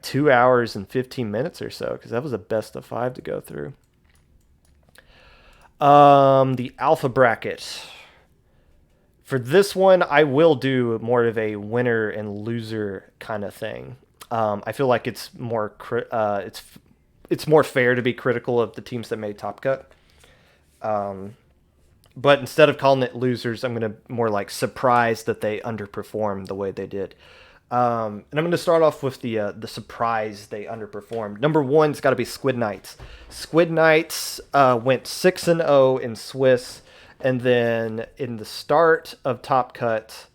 2 hours and 15 minutes or so, because that was a best of 5 to go through. The alpha bracket. For this one, I will do more of a winner and loser kind of thing. I feel like it's more it's more fair to be critical of the teams that made Top Cut. But instead of calling it losers, I'm going to more like surprise that they underperformed the way they did. And I'm going to start off with the surprise they underperformed. Number 1's got to be Squid Knights. Squid Knights went 6-0 in Swiss, and then in the start of Top Cut,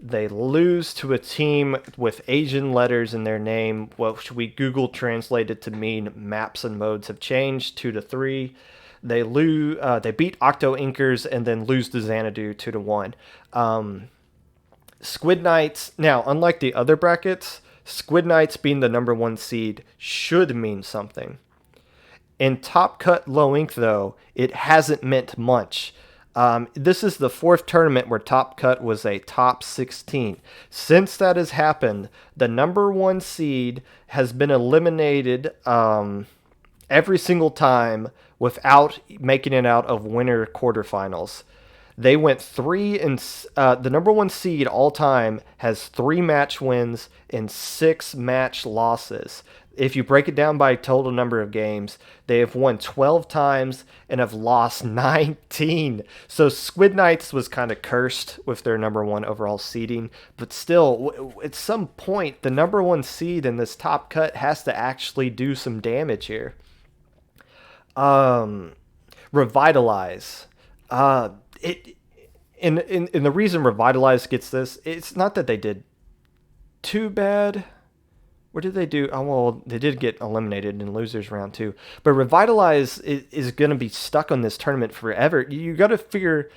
They lose to a team with Asian letters in their name, which we Google translated to mean maps and modes have changed 2-3. They lose. They beat Octo Inkers and then lose to Xanadu 2-1. Squid Knights. Now, unlike the other brackets, Squid Knights being the number one seed should mean something. In Top Cut Low Ink, though, it hasn't meant much. This is the fourth tournament where Top Cut was a top 16. Since that has happened, the number one seed has been eliminated every single time without making it out of winner quarterfinals. They went the number one seed all time has 3 match wins and 6 match losses. If you break it down by total number of games, they have won 12 times and have lost 19. So Squid Knights was kind of cursed with their number one overall seeding, but still, at some point, the number one seed in this top cut has to actually do some damage here. Revitalize. It in the reason Revitalize gets this, it's not that they did too bad. What did they do? Oh, well, they did get eliminated in losers round 2. But Revitalize is going to be stuck on this tournament forever. You got to figure,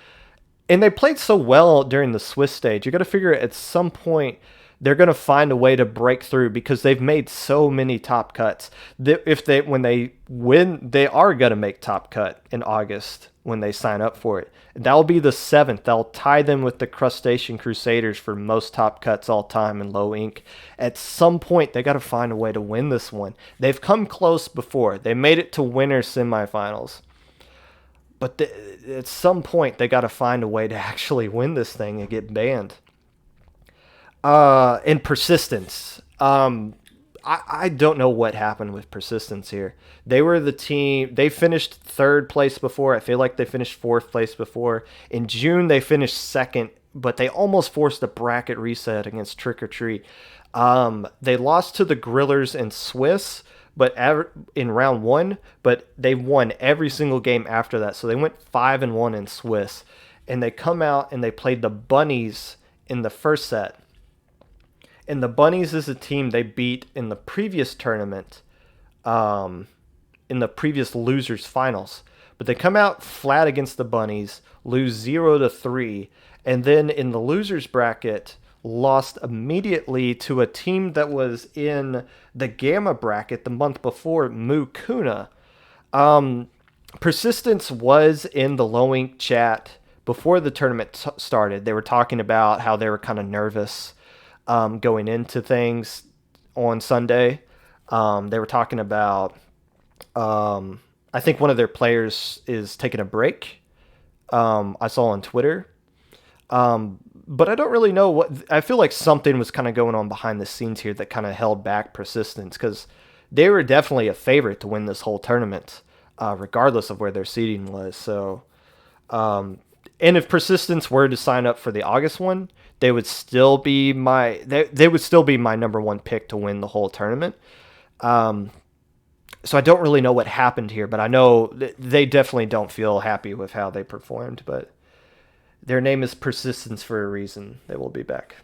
and they played so well during the Swiss stage. You got to figure at some point they're going to find a way to break through because they've made so many top cuts. When they win, they are going to make top cut in August when they sign up for it. That'll be the 7th. That'll tie them with the Crustacean Crusaders for most top cuts all time in low ink. At some point, they got to find a way to win this one. They've come close before. They made it to winner semifinals. But at some point, they got to find a way to actually win this thing and get banned. And Persistence. I don't know what happened with Persistence here. They were the team. They finished 3rd place before. I feel like they finished 4th place before. In June, they finished 2nd, but they almost forced a bracket reset against Trick or Treat. They lost to the Grillers and Swiss, but in round 1, but they won every single game after that. So they went 5-1 in Swiss, and they come out and they played the Bunnies in the first set. And the Bunnies is a team they beat in the previous tournament, in the previous losers finals. But they come out flat against the Bunnies, lose 0-3, and then in the losers bracket, lost immediately to a team that was in the Gamma bracket the month before, Mukuna. Persistence was in the Low Ink chat before the tournament started. They were talking about how they were kind of nervous going into things on Sunday. They were talking about, I think one of their players is taking a break. I saw on Twitter. But I don't really know what, I feel like something was kind of going on behind the scenes here that kind of held back Persistence, because they were definitely a favorite to win this whole tournament, regardless of where their seeding was. So, and if Persistence were to sign up for the August one, they would still be they would still be my number one pick to win the whole tournament. So I don't really know what happened here, but I know they definitely don't feel happy with how they performed. But their name is Persistence for a reason. They will be back.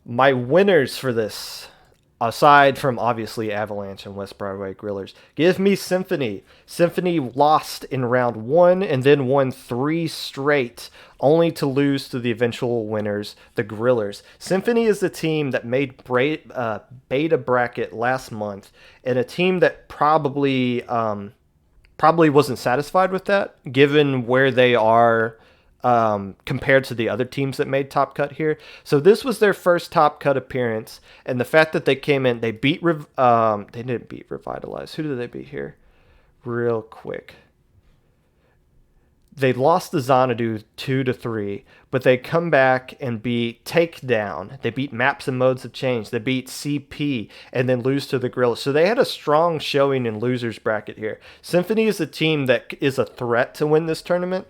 My winners for this, aside from obviously Avalanche and West Broadway Grillers, give me Symphony. Symphony lost in round 1 and then won 3 straight, only to lose to the eventual winners, the Grillers. Symphony is the team that made beta bracket last month, and a team that probably wasn't satisfied with that, given where they are compared to the other teams that made Top Cut here. So this was their first Top Cut appearance, and the fact that they came in, they beat they didn't beat Revitalize. Who did they beat here? Real quick. They lost to Xanadu 2-3, but they come back and beat Takedown. They beat Maps and Modes of Change. They beat CP and then lose to the Gorilla. So they had a strong showing in losers bracket here. Symphony is a team that is a threat to win this tournament,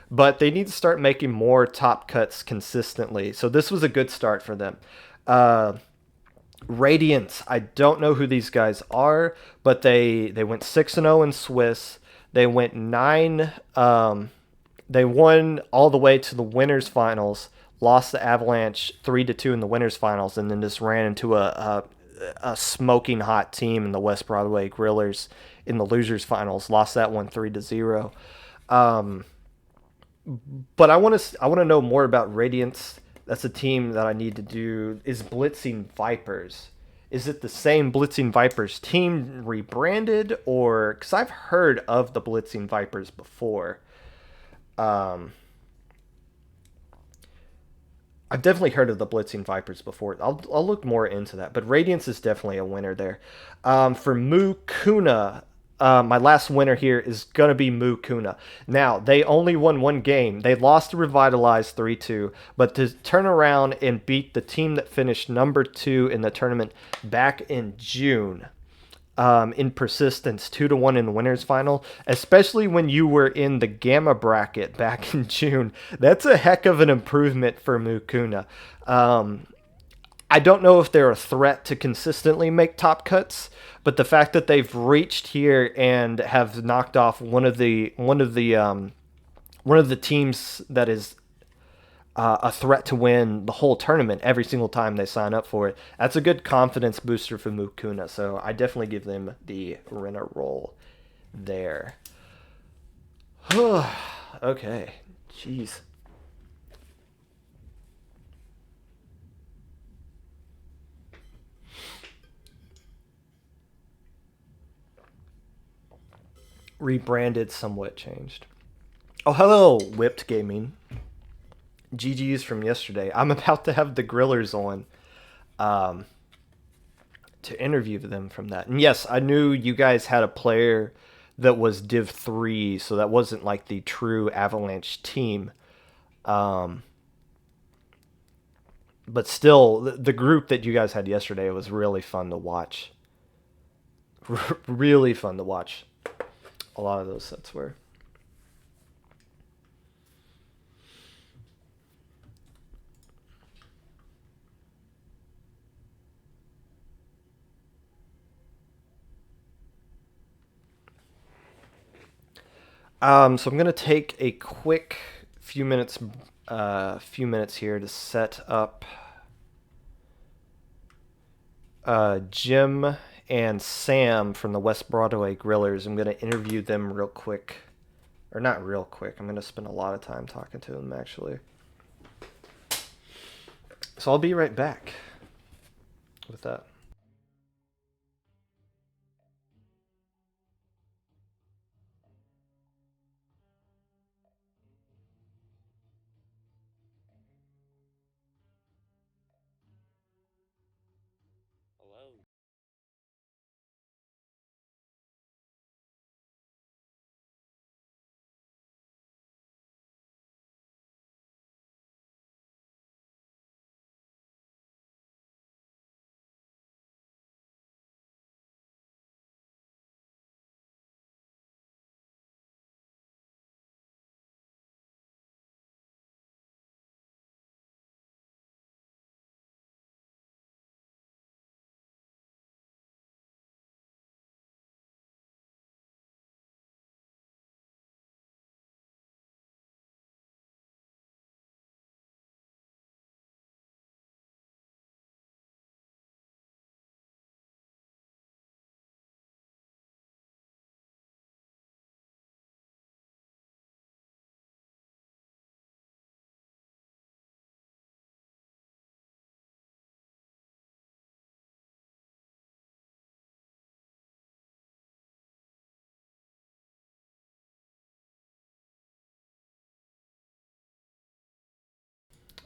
but they need to start making more top cuts consistently. So this was a good start for them. Radiance, I don't know who these guys are, but they went 6-0 in Swiss. They went 9. They won all the way to the winners finals, lost the Avalanche 3-2 in the winners finals, and then just ran into a smoking hot team in the West Broadway Grillers in the losers finals. Lost that one 3-0. Um, but I want to know more about Radiance. That's a team that I need to do. Is Blitzing Vipers? Is it the same Blitzing Vipers team rebranded, or because I've heard of the Blitzing Vipers before? Um, I've definitely heard of the Blitzing Vipers before. I'll look more into that. But Radiance is definitely a winner there. For Mu Kuna, my last winner here is going to be Mu Kuna. Now, they only won one game. They lost to Revitalize 3-2, but to turn around and beat the team that finished number 2 in the tournament back in June, in persistence, 2-1 in the winners final, especially when you were in the gamma bracket back in June. That's a heck of an improvement for Mukuna. I don't know if they're a threat to consistently make top cuts, but the fact that they've reached here and have knocked off one of the teams that is a threat to win the whole tournament every single time they sign up for it. That's a good confidence booster for Mukuna. So I definitely give them the Renner roll there. Okay. Jeez. Rebranded, somewhat changed. Oh, hello, Whipped Gaming. GG's from yesterday. I'm about to have the Grillers on um, to interview them from that. And yes, I knew you guys had a player that was Div 3, so that wasn't like the true Avalanche team. Um, but still, the group that you guys had yesterday was really fun to watch. Really fun to watch. A lot of those sets were. So I'm gonna take a quick few minutes here to set up Jim and Sam from the West Broadway Grillers. I'm gonna interview them real quick, or not real quick. I'm gonna spend a lot of time talking to them actually. So I'll be right back with that. Hello.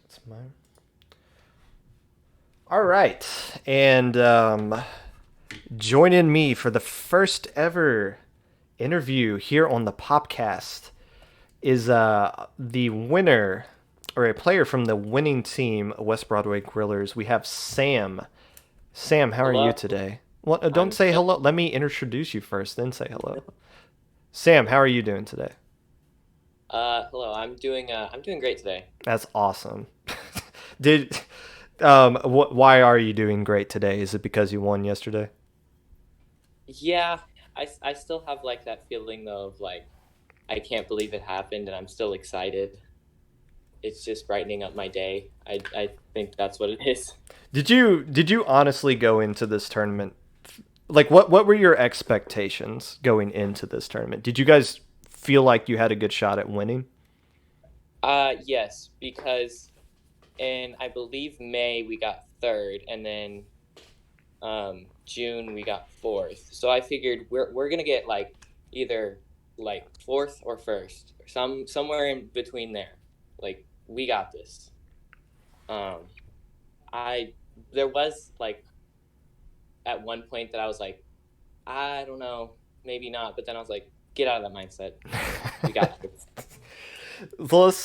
That's mine. All right, and joining me for the first ever interview here on the Popcast is the winner or a player from the winning team, West Broadway Grillers. We have Sam. Sam, how are you Hello. today? Well, don't I'm say good. hello. Let me introduce you first, then say hello. Sam, how are you doing today? Hello. I'm doing great today. That's awesome. Did why are you doing great today? Is it because you won yesterday? Yeah, I still have like that feeling though of like I can't believe it happened and I'm still excited. it's just brightening up my day. I think that's what it is. Did you honestly go into this tournament, like what were your expectations going into this tournament? Did you guys feel like you had a good shot at winning? Yes, because in I believe May we got third, and then June we got fourth. So I figured we're gonna get like either like fourth or first, or somewhere in between there. Like we got this. Um, I there was like at one point that I was like, I don't know, maybe not, but then I was like, get out of that mindset. We got this. Let's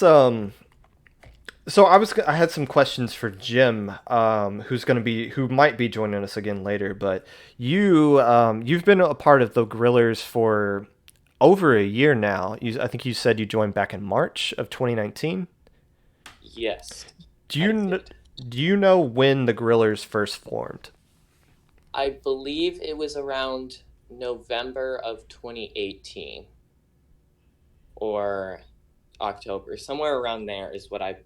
So I had some questions for Jim, who might be joining us again later. But you've been a part of the Grillers for over a year now. I think you said you joined back in March of 2019. Yes, Do I you kn- did. do you know when the Grillers first formed? I believe it was around November of 2018 or October, somewhere around there is what I'm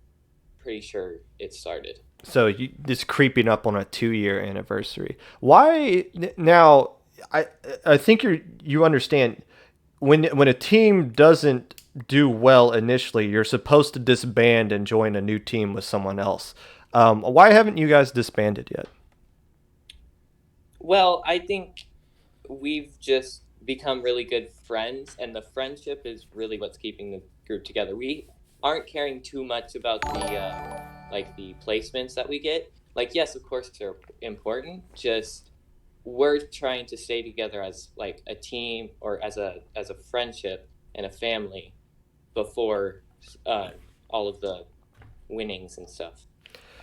pretty sure it started. So it's creeping up on a 2 year anniversary. Why now? I I think you understand when a team doesn't do well initially, you're supposed to disband and join a new team with someone else. Why haven't you guys disbanded yet? Well, I think we've just become really good friends, and the friendship is really what's keeping the group together. We aren't caring too much about the like the placements that we get. Like, yes, of course they're important. Just we're trying to stay together as like a team or as a friendship and a family before uh, all of the winnings and stuff.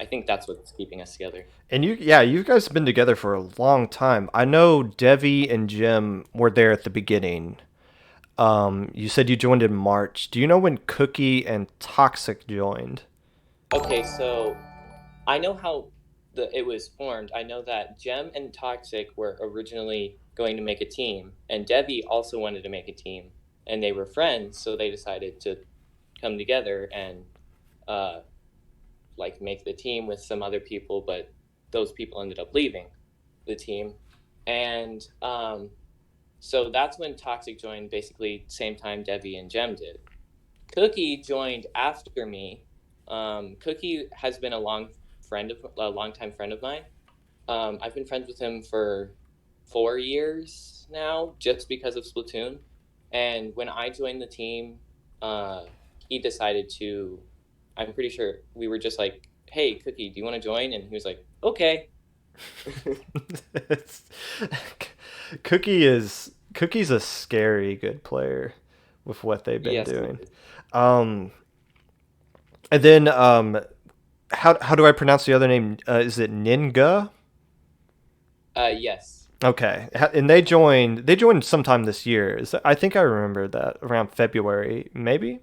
I think that's what's keeping us together. And you guys have been together for a long time. I know Devi and Jim were there at the beginning. You said you joined in March. Do you know when Cookie and Toxic joined? Okay, so I know how it was formed. I know that Gem and Toxic were originally going to make a team, and Debbie also wanted to make a team, and they were friends, so they decided to come together and uh, like make the team with some other people, but those people ended up leaving the team, and so that's when Toxic joined, basically same time Debbie and Gem did. Cookie joined after me. Cookie has been a long time friend of mine. I've been friends with him for 4 years now, just because of Splatoon. And when I joined the team, uh, he decided to. I'm pretty sure we were just like, "Hey, Cookie, do you want to join?" And he was like, "Okay." Cookie's a scary good player with what they've been Yes, he doing. is. Um, and then how do I pronounce the other name? Is it Ninga? Yes. Okay, and they joined sometime this year. I think I remember that around February, maybe.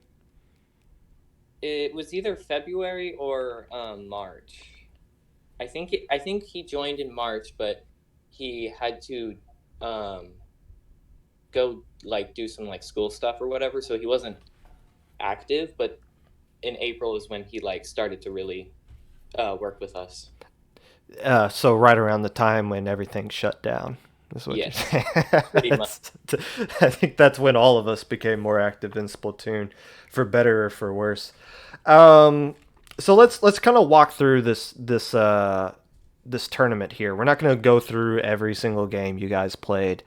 It was either February or March. I think he joined in March, but he had to um, go like do some like school stuff or whatever, so he wasn't active. But in April is when he like started to really work with us. So right around the time when everything shut down is what you're Yes, saying. pretty much. I think that's when all of us became more active in Splatoon, for better or for worse. Um, so let's kind of walk through this tournament here. We're not going to go through every single game you guys played,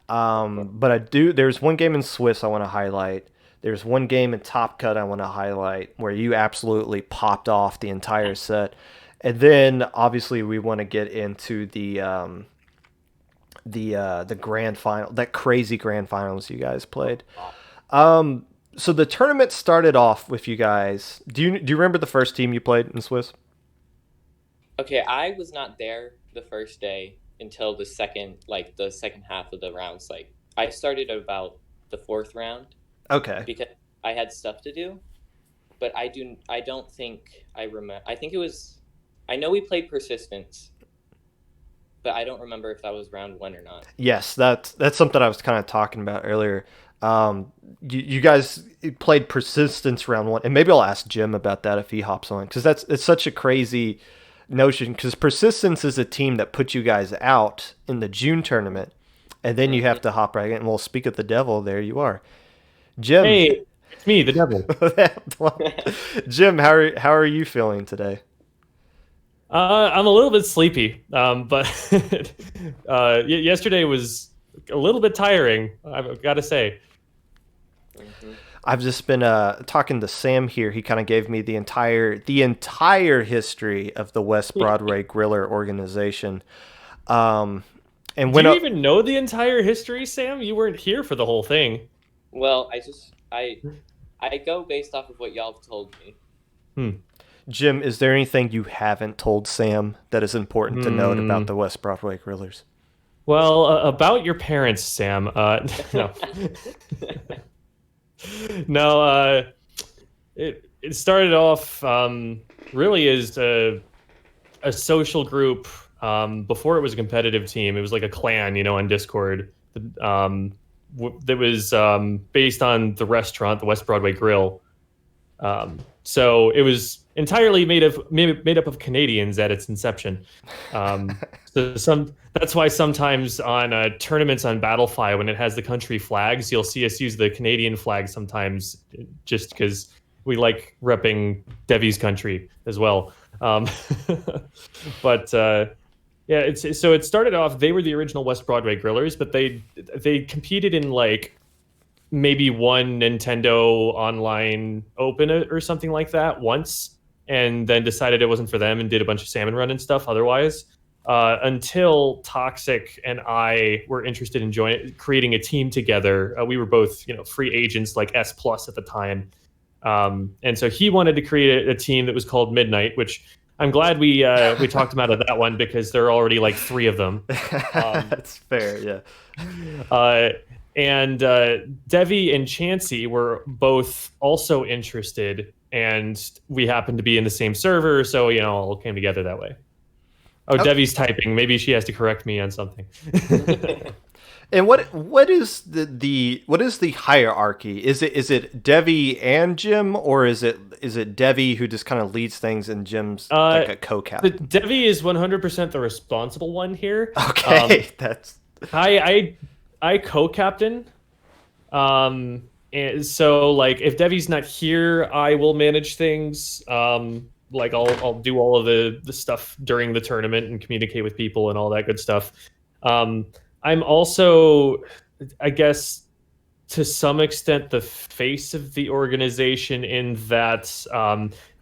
Okay. but I do. There's one game in Swiss I want to highlight. There's one game in Top Cut I want to highlight where you absolutely popped off the entire set. And then obviously we want to get into the grand final, that crazy grand finals you guys played. Um, so the tournament started off with you guys. Do you remember the first team you played in Swiss? Okay, I was not there the first day until the second half of the rounds. Like I started at about the fourth round Okay. because I had stuff to do. But I don't think I remember. I think it was. I know we played Persistence, but I don't remember if that was round one or not. Yes, that's something I was kind of talking about earlier. You guys played Persistence round one, and maybe I'll ask Jim about that if he hops on, because it's such a crazy notion. Because Persistence is a team that put you guys out in the June tournament, and then you Hmm. have to hop right in. Well, speak of the devil, there you are, Jim. Hey, it's me, the devil. Well, Jim, how are you feeling today? I'm a little bit sleepy, but yesterday was a little bit tiring, I've got to say. Hmm. I've just been talking to Sam here. He kind of gave me the entire history of the West Broadway Griller organization. Um, and Do when you even know the entire history, Sam? You weren't here for the whole thing. Well, I go based off of what y'all have told me. Hmm. Jim, is there anything you haven't told Sam that is important to note about Hmm. the West Broadway Grillers? Well, about your parents, Sam. No, no. It started off really as a social group before it was a competitive team. It was like a clan, on Discord. That was based on the restaurant, the West Broadway Grill. So it was entirely made up of Canadians at its inception. So that's why sometimes on tournaments on Battlefy, when it has the country flags, you'll see us use the Canadian flag sometimes, just because we like repping Devi's country as well. But yeah, so it started off. They were the original West Broadway Grillers, but they competed in like maybe one Nintendo Online Open or something like that once, and then decided it wasn't for them and did a bunch of salmon run and stuff otherwise. Until Toxic and I were interested in creating a team together. We were both, free agents like S plus at the time, and so he wanted to create a team that was called Midnight, which I'm glad we talked him out of that one because there are already like three of them. That's fair, yeah. Uh, and Devi and Chansey were both also interested, and we happened to be in the same server, so all came together that way. Oh, Okay. Devi's typing. Maybe she has to correct me on something. And what is the hierarchy? Is it Devi and Jim, or is it Devi who just kind of leads things and Jim's like a The co-captain? Devi is 100% the responsible one here. Okay, that's I co-captain. And so like if Devi's not here, I will manage things. Like I'll do all of the stuff during the tournament and communicate with people and all that good stuff. Um, I'm also, I guess, to some extent, the face of the organization in that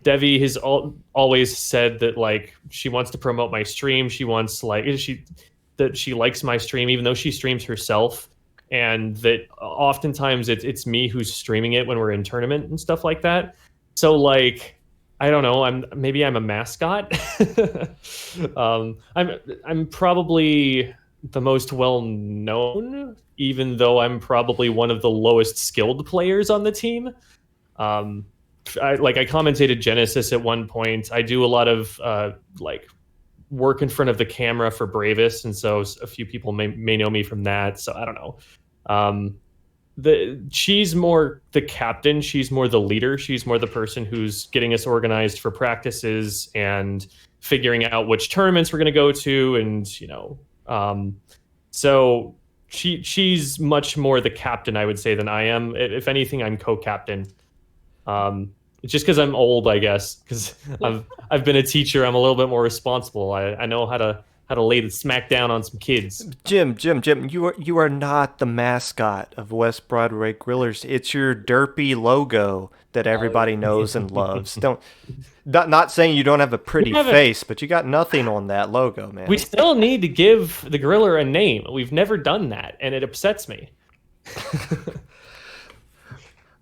Devi has always said that like she wants to promote my stream. She wants that she likes my stream, even though she streams herself, and that oftentimes it's me who's streaming it when we're in tournament and stuff like that. So like I don't know, I'm a mascot. I'm probably the most well known, even though I'm probably one of the lowest skilled players on the team. Um, I commentated Genesis at one point. I do a lot of like work in front of the camera for Bravest, and so a few people may know me from that. So I don't know. Um, she's more the captain. She's more the leader. She's more the person who's getting us organized for practices and figuring out which tournaments we're going to go to, and so she's much more the captain, I would say, than I am. If anything, I'm co-captain. It's just because I'm old, I guess. Because I've been a teacher, I'm a little bit more responsible. I know how to lay the smack down on some kids. Jim. You are not the mascot of West Broadway Grillers. It's your derpy logo that Oh, everybody yeah. knows and loves. Don't not saying you don't have a pretty We haven't. face, but you got nothing on that logo, man. We still need to give the griller a name. We've never done that, and it upsets me.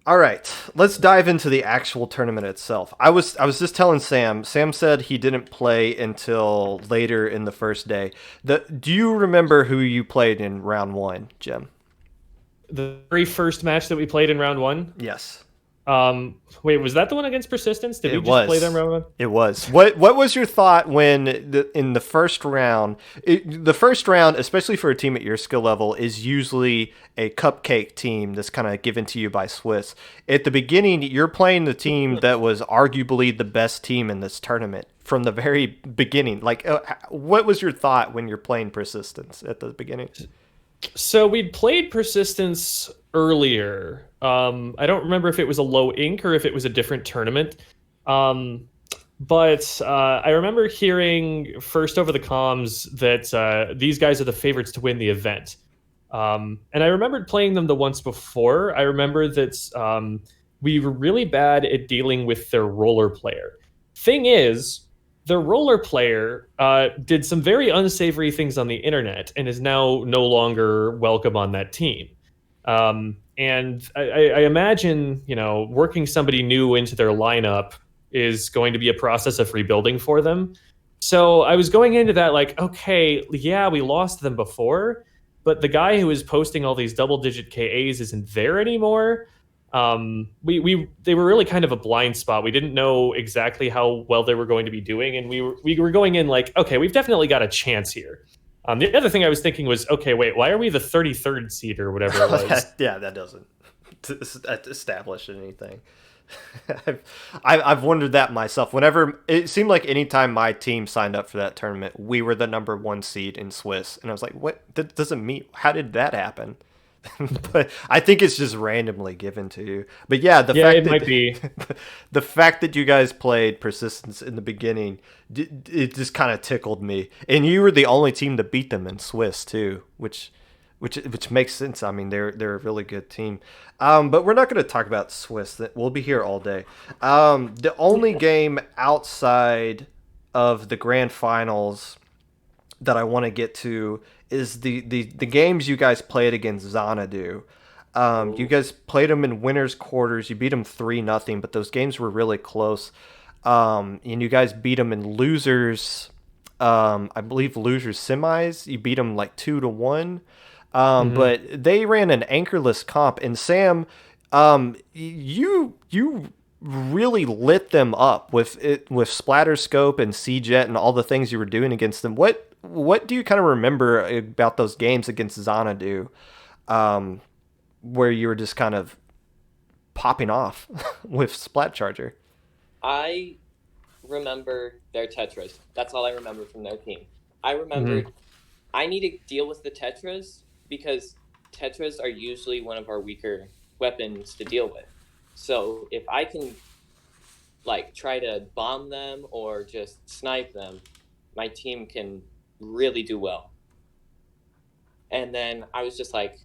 All right, let's dive into the actual tournament itself. I was just telling Sam. Sam said he didn't play until later in the first day. Do you remember who you played in round one, Jim? The very first match that we played in round one, Yes. Wait, was that the one against Persistence? Did we It just play them, was. Roman? It was. What was your thought when in the first round? The first round, especially for a team at your skill level, is usually a cupcake team that's kind of given to you by Swiss. At the beginning, you're playing the team that was arguably the best team in this tournament from the very beginning. Like, what was your thought when you're playing Persistence at the beginning? So we'd played Persistence earlier. I don't remember if it was a low ink or if it was a different tournament. Um, but I remember hearing first over the comms that these guys are the favorites to win the event. And I remembered playing them the once before. I remember that we were really bad at dealing with their roller player. Thing is, the roller player did some very unsavory things on the internet and is now no longer welcome on that team. And I imagine, working somebody new into their lineup is going to be a process of rebuilding for them. So I was going into that like, okay, yeah, we lost them before, but the guy who was posting all these double-digit KAs isn't there anymore. We they were really kind of a blind spot. We didn't know exactly how well they were going to be doing, and we were going in like, okay, we've definitely got a chance here. The other thing I was thinking was, okay, wait, why are we the 33rd seed or whatever it was? Yeah, that doesn't establish anything. I've wondered that myself. Whenever it seemed like anytime my team signed up for that tournament, we were the number one seed in Swiss, and I was like, "What? That doesn't mean. How did that happen?" But I think it's just randomly given to you. But yeah, Yeah, it might be. the fact that you guys played Persistence in the beginning, it just kind of tickled me. And you were the only team to beat them in Swiss too, which makes sense. I mean, they're a really good team. But we're not going to talk about Swiss. We'll be here all day. The only game outside of the grand finals that I want to get to is the games you guys played against Xanadu. You guys played them in winners quarters. You beat them 3-0, but those games were really close. And you guys beat them in losers. I believe losers semis. You beat them like 2-1. But they ran an anchorless comp, and Sam, you really lit them up with Splatterscope and C-Jet and all the things you were doing against them. What do you kind of remember about those games against Xanadu, where you were just kind of popping off with Splat Charger? I remember their Tetras. That's all I remember from their team. I remembered I need to deal with the Tetras because Tetras are usually one of our weaker weapons to deal with. So if I can try to bomb them or just snipe them, my team can really do well. And then I was just like,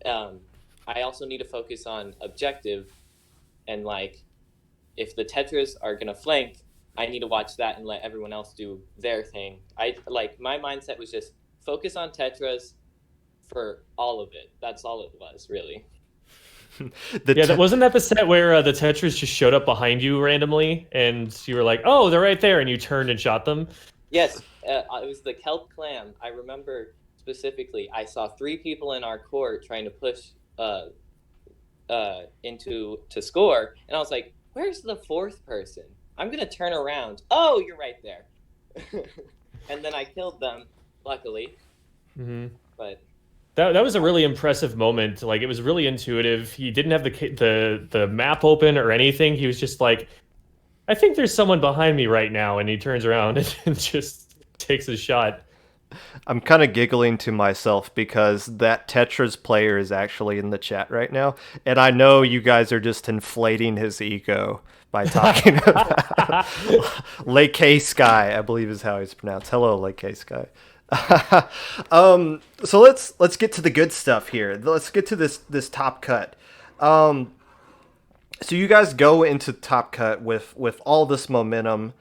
I also need to focus on objective and if the Tetras are gonna flank, I need to watch that and let everyone else do their thing. My mindset was just focus on Tetras for all of it. That's all it was, really. Wasn't that the set where the Tetras just showed up behind you randomly, and you were like, "Oh, they're right there," and you turned and shot them? Yes, it was the Kelp Clam. I remember specifically. I saw 3 people in our court trying to push to score, and I was like, "Where's the 4th person? I'm gonna turn around. Oh, you're right there." And then I killed them, luckily. But that was a really impressive moment. Like, it was really intuitive. He didn't have the map open or anything. He was just like, I think there's someone behind me right now, and he turns around and just takes a shot. I'm kind of giggling to myself because that Tetris player is actually in the chat right now, and I know you guys are just inflating his ego by talking about Lake K Sky, I believe is how he's pronounced. Hello, Lake K Sky. So let's get to the good stuff here. Let's get to this top cut. So you guys go into top cut with all this momentum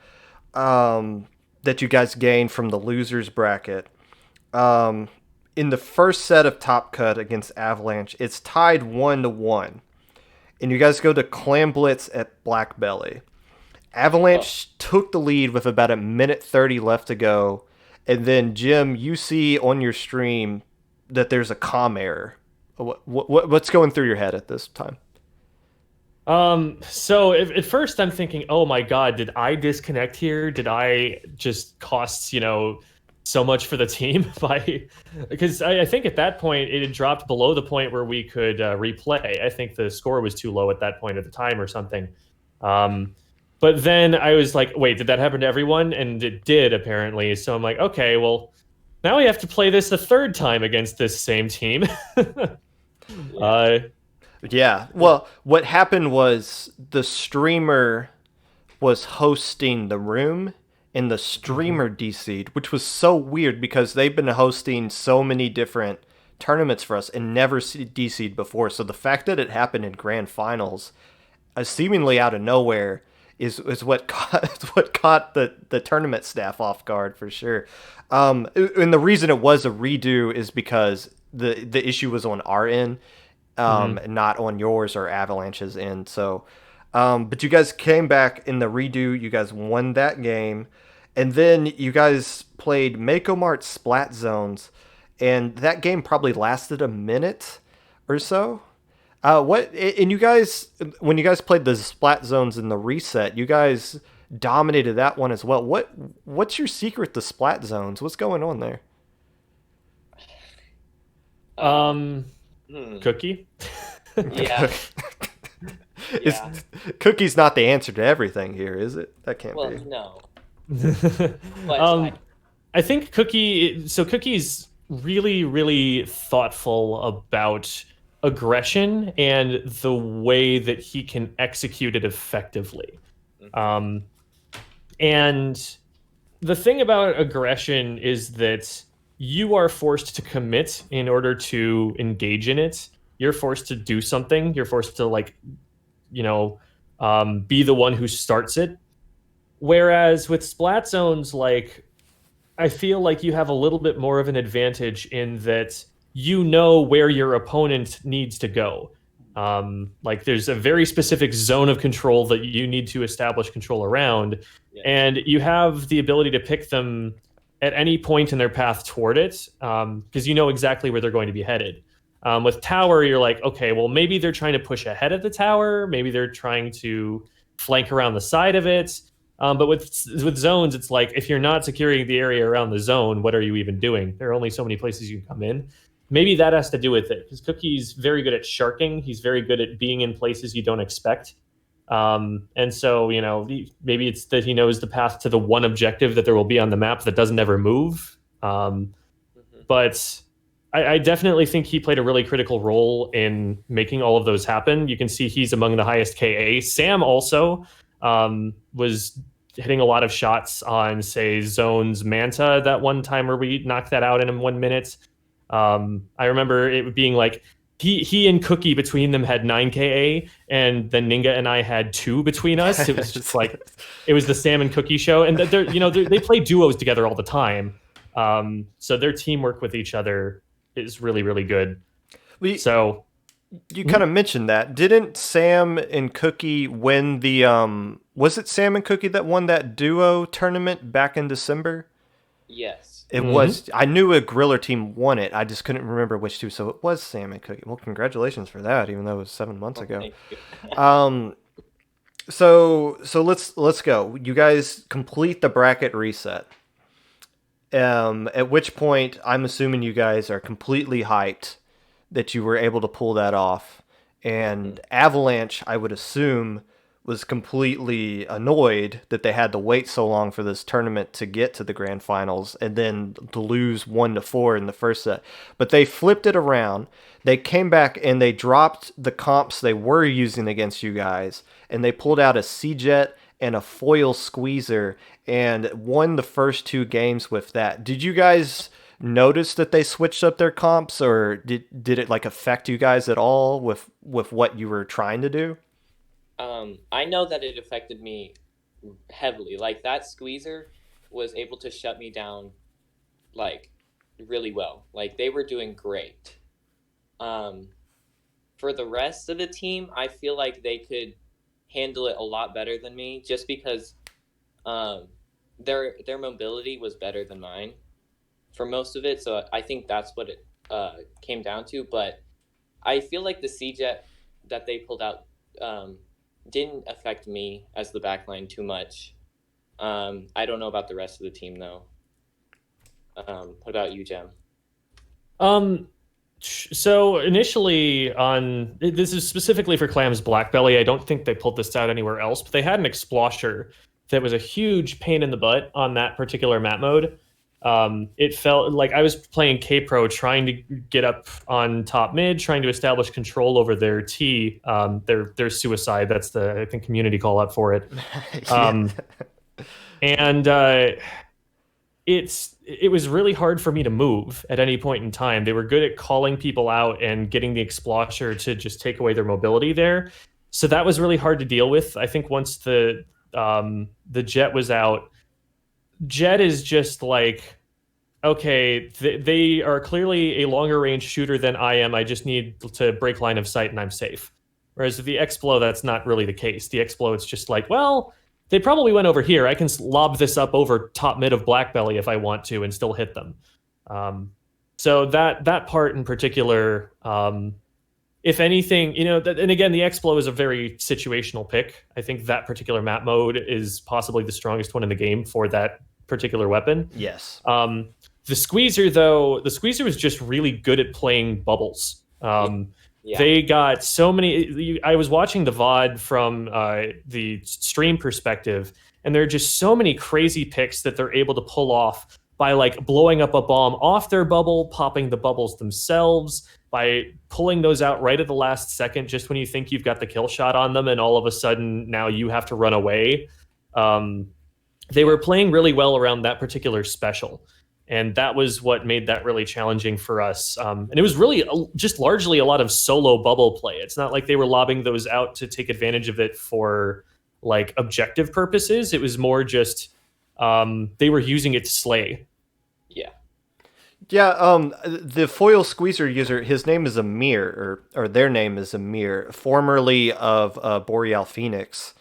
that you guys gained from the losers bracket. In the first set of top cut against Avalanche, it's tied 1-1, and you guys go to Clam Blitz at Black Belly. Avalanche took the lead with about a minute 30 left to go. And then, Jim, you see on your stream that there's a comm error. What's going through your head at this time? So at first I'm thinking, oh my God, did I disconnect here? Did I just cost, so much for the team by because I think at that point it had dropped below the point where we could replay. I think the score was too low at that point at the time or something. Um, but then I was like, wait, did that happen to everyone? And it did apparently. So I'm like, okay, well, now we have to play this a third time against this same team. Yeah. uh, Yeah. Well, what happened was the streamer was hosting the room and the mhm, streamer DC'd, which was so weird because they've been hosting so many different tournaments for us and never DC'd before. So the fact that it happened in grand finals, seemingly out of nowhere, is what caught what caught the tournament staff off guard for sure. And the reason it was a redo is because the issue was on our end, mhm. not on yours or Avalanche's end. So, but you guys came back in the redo. You guys won that game, and then you guys played Mako Mart Splat Zones, and that game probably lasted a minute or so. What and you guys when you guys played the Splat Zones in the reset, you guys dominated that one as well. What's your secret to Splat Zones? What's going on there? Um, Um, hmm. Cookie. Yeah. Is Yeah. Cookie's not the answer to everything here, is it? That can't Well, be. no, but um, I think Cookie's really, really thoughtful about aggression and the way that he can execute it effectively. mhm, Um, and the thing about aggression is that you are forced to commit in order to engage in it. You're forced to do something. You're forced to you know, be the one who starts it. Whereas with splat zones, I feel like you have a little bit more of an advantage in that you know where your opponent needs to go. Like there's a very specific zone of control that you need to establish control around, yes. and you have the ability to pick them at any point in their path toward it because you know exactly where they're going to be headed. With tower, you're like, okay, well maybe they're trying to push ahead of the tower, maybe they're trying to flank around the side of it. But with zones, it's like if you're not securing the area around the zone, what are you even doing? There are only so many places you can come in. Maybe that has to do with it because Cookie's very good at sharking. He's very good at being in places you don't expect. And so, maybe it's that he knows the path to the one objective that there will be on the map that doesn't ever move. Mhm. But I definitely think he played a really critical role in making all of those happen. You can see he's among the highest KA. Sam also was hitting a lot of shots on, say, Zone's Manta that one time where we knocked that out in 1 minute. I remember it being like he and Cookie between them had 9 KA, and then Ninga and I had two between us. It was just like it was the Sam and Cookie show, and they play duos together all the time. So their teamwork with each other is really, really good. we So you kind mhm. of mentioned that. Didn't Sam and Cookie win the was it Sam and Cookie that won that duo tournament back in December? Yes. It Mhm. was I knew a Griller team won it. I just couldn't remember which two. So it was Sam and Cookie. Well, congratulations for that, even though it was 7 months Well, ago. thank you. Um so let's go. You guys complete the bracket reset. At which point I'm assuming you guys are completely hyped that you were able to pull that off. Mhm. And Avalanche, I would assume, was completely annoyed that they had to wait so long for this tournament to get to the grand finals and then to lose 1-4 in the first set. But they flipped it around. They came back and they dropped the comps they were using against you guys, and they pulled out a C-Jet and a foil squeezer and won the first two games with that. Did you guys notice that they switched up their comps, or did it like affect you guys at all with what you were trying to do? I know that it affected me heavily. Like that squeezer was able to shut me down like really well. Like they were doing great. Um, for the rest of the team, I feel like they could handle it a lot better than me, just because um, their mobility was better than mine for most of it. So I think that's what it came down to. But I feel like the C jet that they pulled out. didn't affect me as the backline too much. I don't know about the rest of the team though. What about you, Jem? Um, so initially on this is specifically for Clam's Black Belly. I don't think they pulled this out anywhere else, but they had an explosure that was a huge pain in the butt on that particular map mode. It felt like I was playing K Pro, trying to get up on top mid, trying to establish control over their T, their suicide. That's the, I think, community call out for it. Yeah. Um, and it was really hard for me to move at any point in time. They were good at calling people out and getting the explosure to just take away their mobility there. So that was really hard to deal with. I think once the Jet was out, Jet is just like, okay, they are clearly a longer range shooter than I am. I just need to break line of sight and I'm safe. Whereas with the Explo, that's not really the case. The Explo, it's just like, well, they probably went over here. I can lob this up over top mid of Black Belly if I want to and still hit them. So that part in particular, if anything, and again, the Explo is a very situational pick. I think that particular map mode is possibly the strongest one in the game for that particular weapon. Yes. The Squeezer, though, the Squeezer was just really good at playing bubbles. Yeah. They got so many. I was watching the VOD from the stream perspective, and there are just so many crazy picks that they're able to pull off by like blowing up a bomb off their bubble, popping the bubbles themselves, by pulling those out right at the last second, just when you think you've got the kill shot on them, and all of a sudden now you have to run away. They were playing really well around that particular special. And that was what made that really challenging for us. And it was really just largely a lot of solo bubble play. It's not like they were lobbing those out to take advantage of it for like objective purposes. It was more just they were using it to slay. Yeah. Yeah, the foil squeezer user, his name is Amir, or their name is Amir, formerly of Boreal Phoenix.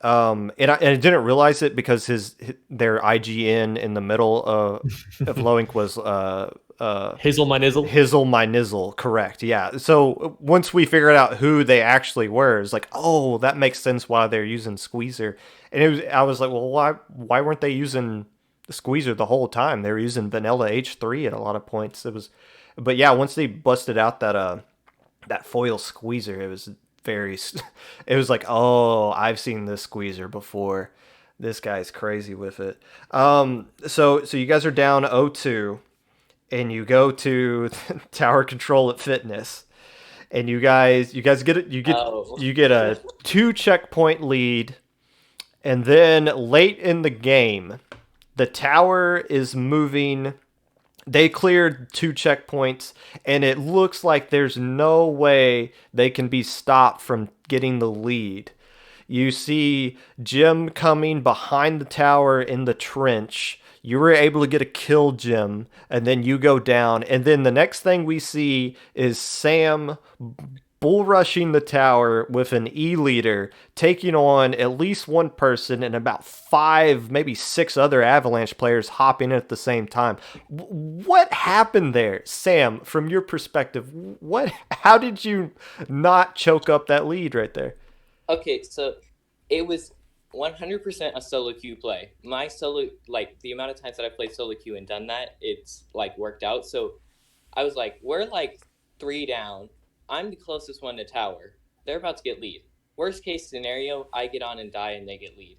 And I didn't realize it because their IGN in the middle of Loink was Hizzle my nizzle. Hizzle my nizzle, correct? Yeah. So once we figured out who they actually were, it's like, oh, that makes sense why they're using Squeezer. And I was like, well, why weren't they using the Squeezer the whole time? They were using Vanilla H3 at a lot of points. But yeah, once they busted out that foil Squeezer, it was it was like, oh, I've seen this Squeezer before. This guy's crazy with it. So you guys are down 0-2, and you go to tower control at Fitness, and you guys get it. You get a 2 checkpoint lead, and then late in the game, the tower is moving. They cleared 2 checkpoints, and it looks like there's no way they can be stopped from getting the lead. You see Jim coming behind the tower in the trench. You were able to get a kill, Jim, and then you go down. And then the next thing we see is Sam bull rushing the tower with an E-leader, taking on at least one person and about 5, maybe 6 other Avalanche players hopping in at the same time. What happened there, Sam? From your perspective, how did you not choke up that lead right there? Okay, so it was 100% a solo queue play. My solo, like the amount of times that I played solo queue and done that, it's like worked out. So I was like, we're like 3 down. I'm the closest one to tower. They're about to get lead. Worst case scenario, I get on and die and they get lead.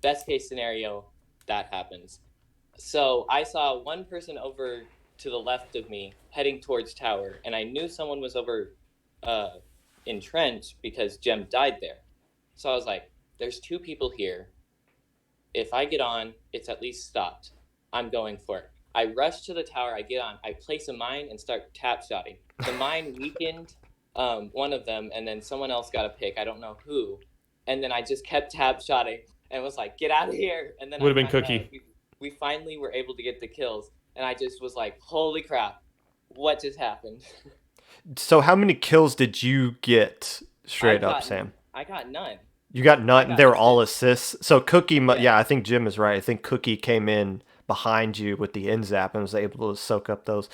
Best case scenario, that happens. So I saw one person over to the left of me heading towards tower, and I knew someone was over in trench because Jem died there. So I was like, there's 2 people here. If I get on, it's at least stopped. I'm going for it. I rush to the tower, I get on, I place a mine and start tap shotting. The mine weakened one of them, and then someone else got a pick. I don't know who. And then I just kept tap shotting and was like, get out of here. And then would have been Cookie. We finally were able to get the kills. And I just was like, holy crap, what just happened? So how many kills did you get straight up, Sam? I got none. You got none? They were all assists? So Cookie, yeah, I think Jim is right. I think Cookie came in behind you with the end zap and was able to soak up those.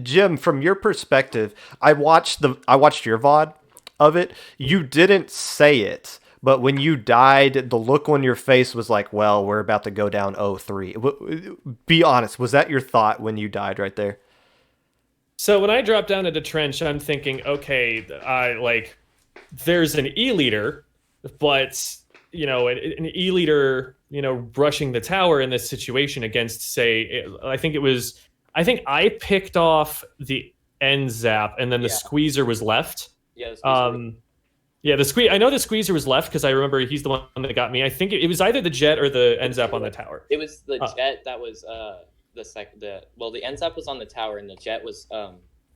Jim, from your perspective, I watched your VOD. of it. You didn't say it, but when you died, the look on your face was like, well, we're about to go down 0-3. Be honest, was that your thought when you died right there? So when I drop down into trench, I'm thinking, okay, I like there's an E leader, but an E leader, brushing the tower in this situation against, say, I think I picked off the end zap, and then the Yeah, squeezer was left. yeah, this was Um, yeah, the squeeze. I know the squeezer was left because I remember he's the one that got me. I think it was either the jet or the end zap on the tower. it was the Uh, jet that was the NZAP was on the tower and the jet was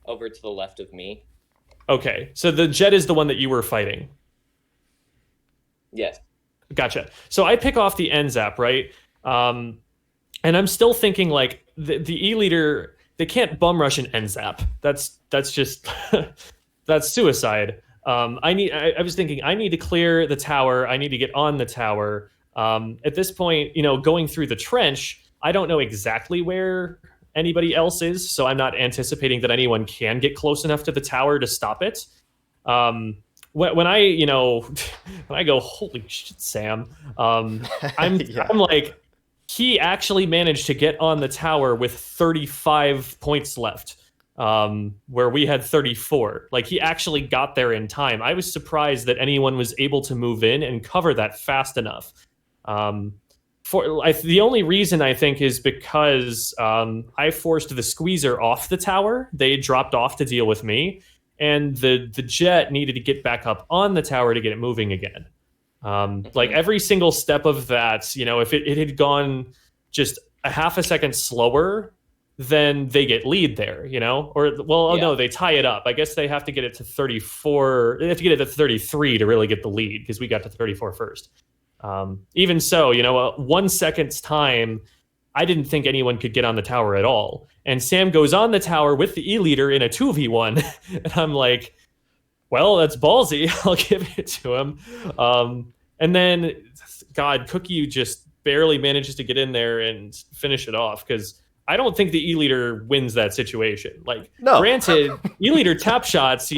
over to the left of me. okay, so the jet is the one that you were fighting. Yes. Gotcha. So I pick off the end zap, right? Um, and I'm still thinking like the E leader, they can't bum rush an end zap. That's just that's suicide. I was thinking I need to clear the tower. I need to get on the tower. At this point, going through the trench, I don't know exactly where anybody else is, so I'm not anticipating that anyone can get close enough to the tower to stop it. Um, when I, when I go, holy shit, Sam, Yeah. I'm like, he actually managed to get on the tower with 35 points left, where we had 34. Like, he actually got there in time. I was surprised that anyone was able to move in and cover that fast enough. Um, the only reason I think is because I forced the squeezer off the tower. They dropped off to deal with me, and the jet needed to get back up on the tower to get it moving again. Like every single step of that, if it had gone just a half a second slower, then they get lead there, or well, oh Yeah. no, they tie it up. I guess they have to get it to 34. They have to get it to 33 to really get the lead because we got to 34 first. Even so, 1 second's time, I didn't think anyone could get on the tower at all. And Sam goes on the tower with the E leader in a 2v1, and I'm like, well, that's ballsy. I'll give it to him. And then, God, Cookie just barely manages to get in there and finish it off because I don't think the E leader wins that situation. Like, No. granted, E leader tap shots,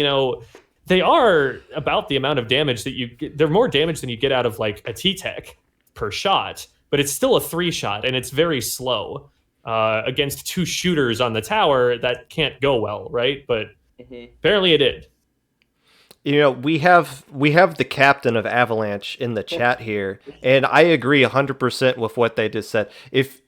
they are about the amount of damage that you get. They're more damage than you get out of like a T Tech per shot, but it's still a 3-shot and it's very slow against two shooters on the tower. That can't go well, right? But apparently it did. We have the captain of Avalanche in the chat here, and I agree 100% with what they just said. If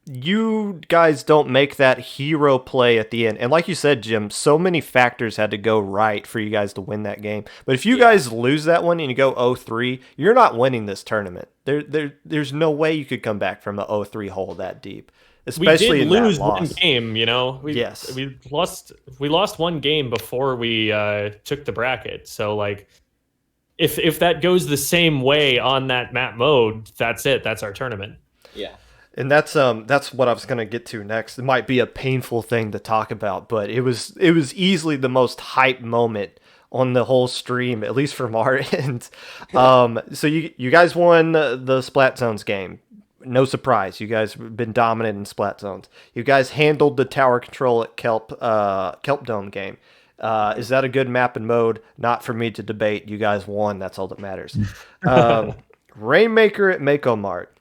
you guys don't make that hero play at the end, and like you said, Jim, so many factors had to go right for you guys to win that game. But if you guys lose that one and you go 0-3, you're not winning this tournament. There's no way you could come back from a 0-3 hole that deep. Especially we did in lose that one loss. game, Yes. We lost one game before we took the bracket. So like, if that goes the same way on that map mode, that's it. That's our tournament. Yeah. And that's what I was gonna get to next. It might be a painful thing to talk about, but it was easily the most hype moment on the whole stream, at least from our end. So you guys won the Splat Zones game. No surprise, you guys have been dominant in Splat Zones. You guys handled the tower control at Kelp Dome game. Is that a good map and mode? Not for me to debate. You guys won. That's all that matters. Rainmaker at Mako Mart.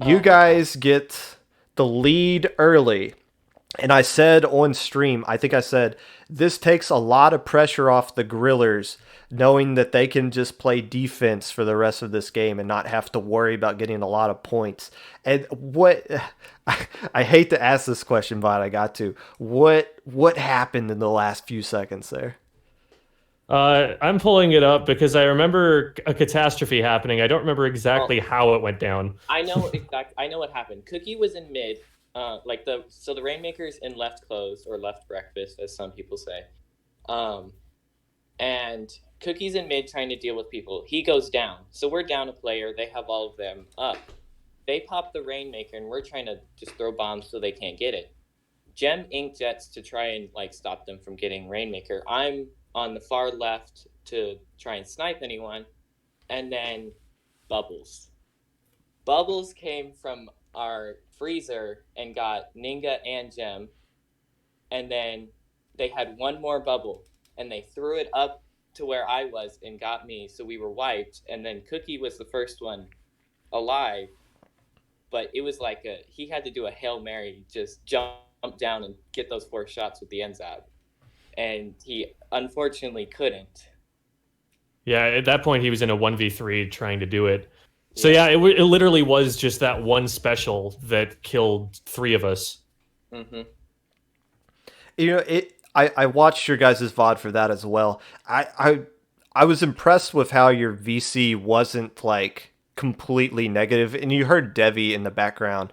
You guys get the lead early. And I said on stream, I think I said, this takes a lot of pressure off the grillers, knowing that they can just play defense for the rest of this game and not have to worry about getting a lot of points. And I hate to ask this question, but I got to. What happened in the last few seconds there? I'm pulling it up because I remember a catastrophe happening. I don't remember exactly how it went down. I know what happened. Cookie was in mid. The Rainmaker's in left close or left breakfast, as some people say. And Cookie's in mid trying to deal with people. He goes down. So we're down a player. They have all of them up. They pop the Rainmaker, and we're trying to just throw bombs so they can't get it. Gem ink jets to try and stop them from getting Rainmaker. I'm on the far left to try and snipe anyone, and then Bubbles. Bubbles came from our freezer and got Ninga and Gem, and then they had one more bubble, and they threw it up to where I was and got me, so we were wiped. And then Cookie was the first one alive, but it was like he had to do a Hail Mary, just jump down and get those 4 shots with the ends out, and he unfortunately couldn't. Yeah, at that point he was in a 1v3 trying to do it. So yeah, it literally was just that one special that killed 3 of us. Mm-hmm. You know, I watched your guys' VOD for that as well. I was impressed with how your VC wasn't like completely negative, and you heard Devi in the background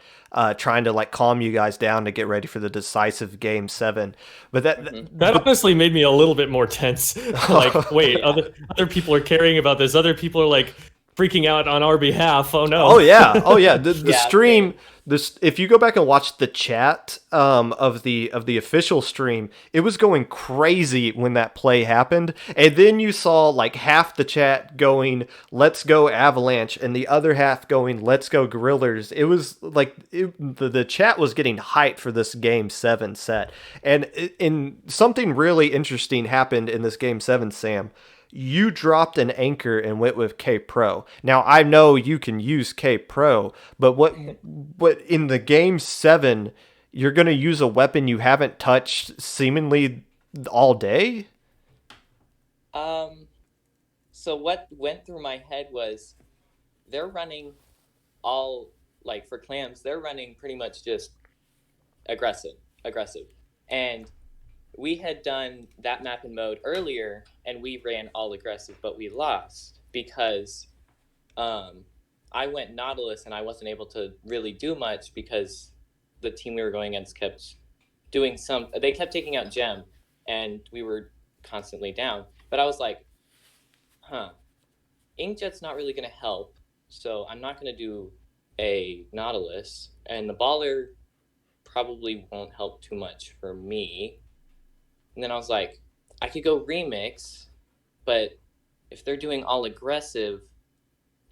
trying to like calm you guys down to get ready for the decisive game 7. But that honestly made me a little bit more tense. Like, wait, other people are caring about this. Other people are like freaking out on our behalf. Oh no. Oh yeah. The stream. This, if you go back and watch the chat of the official stream, it was going crazy when that play happened, and then you saw like half the chat going "Let's go Avalanche" and the other half going "Let's go Gorillers." It was like the chat was getting hyped for this game 7 set, and something really interesting happened in this game 7, Sam. You dropped an anchor and went with K Pro. Now I know you can use K Pro, but what in the game 7 you're going to use a weapon you haven't touched seemingly all day? So what went through my head was they're running all, like for clams, they're running pretty much just aggressive. And we had done that map in mode earlier, and we ran all aggressive, but we lost because I went Nautilus, and I wasn't able to really do much because the team we were going against kept doing they kept taking out Gem, and we were constantly down. But I was like, Inkjet's not really going to help, so I'm not going to do a Nautilus, and the Baller probably won't help too much for me. And then I was like, I could go Remix, but if they're doing all aggressive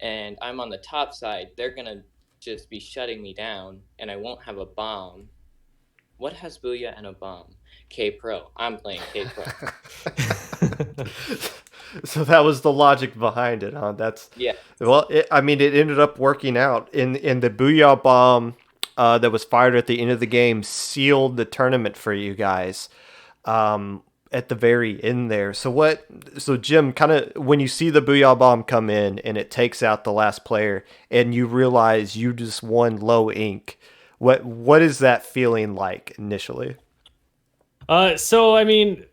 and I'm on the top side, they're going to just be shutting me down, and I won't have a bomb. What has Booyah and a bomb? K Pro. I'm playing K Pro. So that was the logic behind it, huh? Well, it ended up working out. In the Booyah bomb that was fired at the end of the game sealed the tournament for you guys. At the very end there. So Jim, kind of when you see the Booyah bomb come in and it takes out the last player and you realize you just won low ink, what is that feeling like initially? So I mean,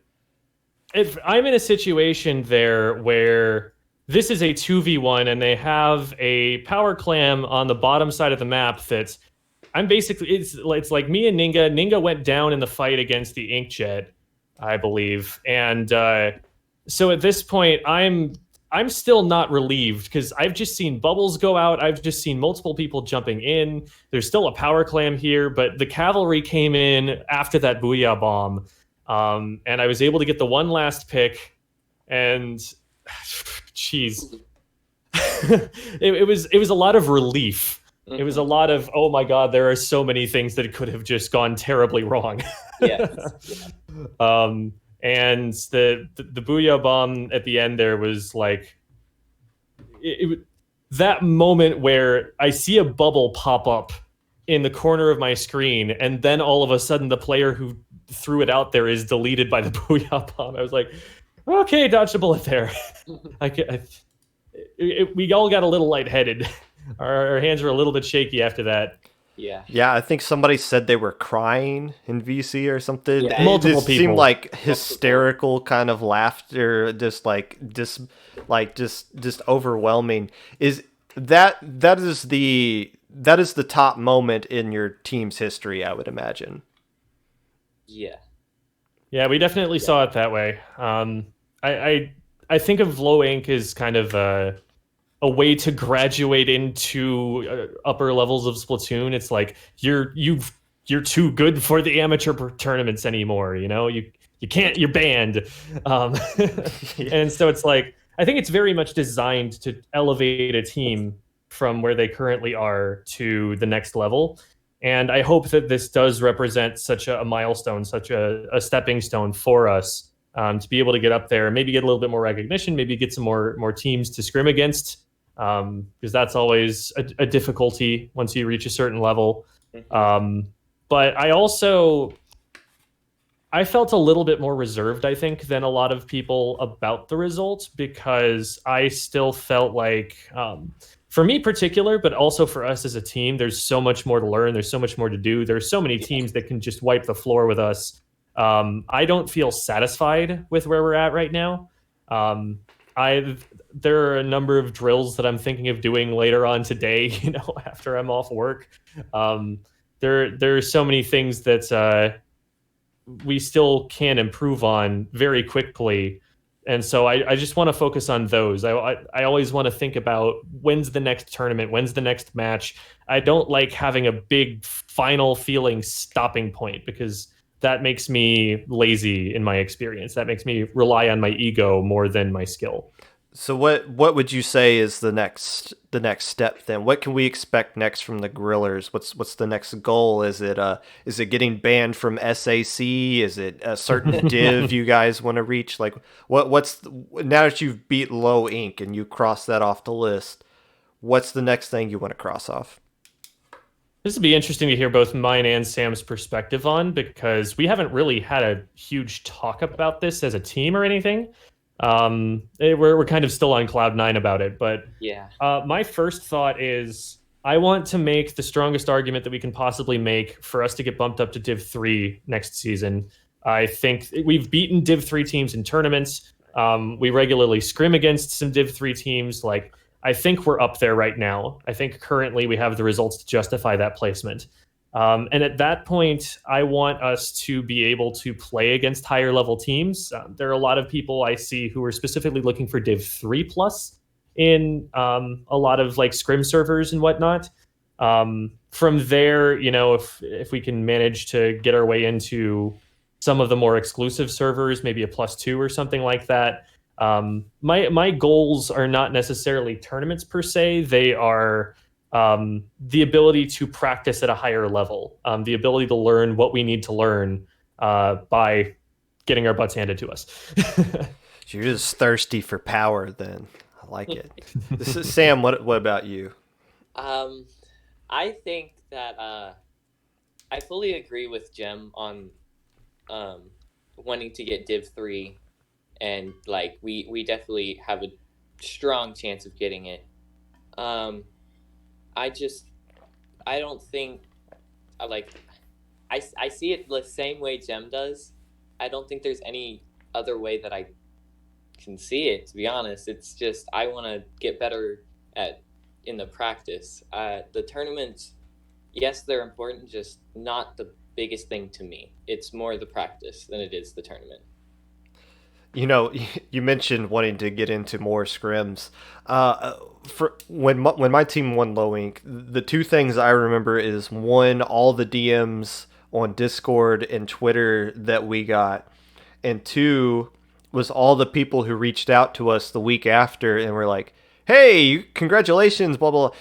if I'm in a situation there where this is a 2v1 and they have a power clam on the bottom side of the map that's I'm basically it's like me and Ninga went down in the fight against the Inkjet, I believe, and so at this point I'm still not relieved because I've just seen bubbles go out. I've just seen multiple people jumping in. There's still a power clam here, but the cavalry came in after that Booyah bomb, and I was able to get the one last pick, and jeez, it was a lot of relief. It was a lot of, oh my god, there are so many things that could have just gone terribly wrong. Yes. And the Booyah bomb at the end there was like that moment where I see a bubble pop up in the corner of my screen, and then all of a sudden the player who threw it out there is deleted by the Booyah bomb. I was like, okay, dodged a bullet there. We all got a little lightheaded. Our hands were a little bit shaky after that. Yeah, I think somebody said they were crying in VC or something. Yeah. Multiple it people. Seemed like hysterical kind of laughter, just overwhelming. Is that is the top moment in your team's history, I would imagine. Yeah. Yeah, we definitely saw it that way. I think of low ink as kind of a way to graduate into upper levels of Splatoon. It's like you're too good for the amateur tournaments anymore. You know, you can't. You're banned. And so it's like I think it's very much designed to elevate a team from where they currently are to the next level. And I hope that this does represent such a milestone, such a stepping stone for us. to be able to get up there and maybe get a little bit more recognition, maybe get some more teams to scrim against, because that's always a difficulty once you reach a certain level. But I felt a little bit more reserved, I think, than a lot of people about the result, because I still felt like, for me particular, but also for us as a team, there's so much more to learn. There's so much more to do. There's so many teams that can just wipe the floor with us. I don't feel satisfied with where we're at right now. There are a number of drills that I'm thinking of doing later on today, after I'm off work. There are so many things that we still can improve on very quickly. And so I just want to focus on those. I always want to think about, when's the next tournament? When's the next match? I don't like having a big final feeling stopping point, because that makes me lazy in my experience. That makes me rely on my ego more than my skill. So what would you say is the next step then? What can we expect next from the Grillers? What's the next goal? Is it getting banned from SAC? Is it a certain div you guys want to reach? Like now that you've beat Low Inc. and you cross that off the list, what's the next thing you want to cross off? This would be interesting to hear both mine and Sam's perspective on, because we haven't really had a huge talk about this as a team or anything. We're kind of still on cloud nine about it, but yeah. My first thought is, I want to make the strongest argument that we can possibly make for us to get bumped up to Div 3 next season. I think we've beaten Div 3 teams in tournaments. We regularly scrim against some Div 3 teams. Like, I think we're up there right now. I think currently we have the results to justify that placement. And at that point, I want us to be able to play against higher level teams. There are a lot of people I see who are specifically looking for Div 3 plus in a lot of like scrim servers and whatnot. From there, if we can manage to get our way into some of the more exclusive servers, maybe a +2 or something like that. My goals are not necessarily tournaments per se. They are the ability to practice at a higher level, the ability to learn what we need to learn by getting our butts handed to us. You're just thirsty for power then. I like it. This is Sam. What about you? I think that I fully agree with Jem on wanting to get Div 3, and like we definitely have a strong chance of getting it. I don't think I see it the same way Jem does. I don't think there's any other way that I can see it, to be honest. It's just I want to get better in the practice. The tournaments, yes, they're important, just not the biggest thing to me. It's more the practice than it is the tournament. You mentioned wanting to get into more scrims. For when my team won Low Inc., the two things I remember is, one, all the DMs on Discord and Twitter that we got, and two was all the people who reached out to us the week after and were like, "Hey, congratulations, blah blah.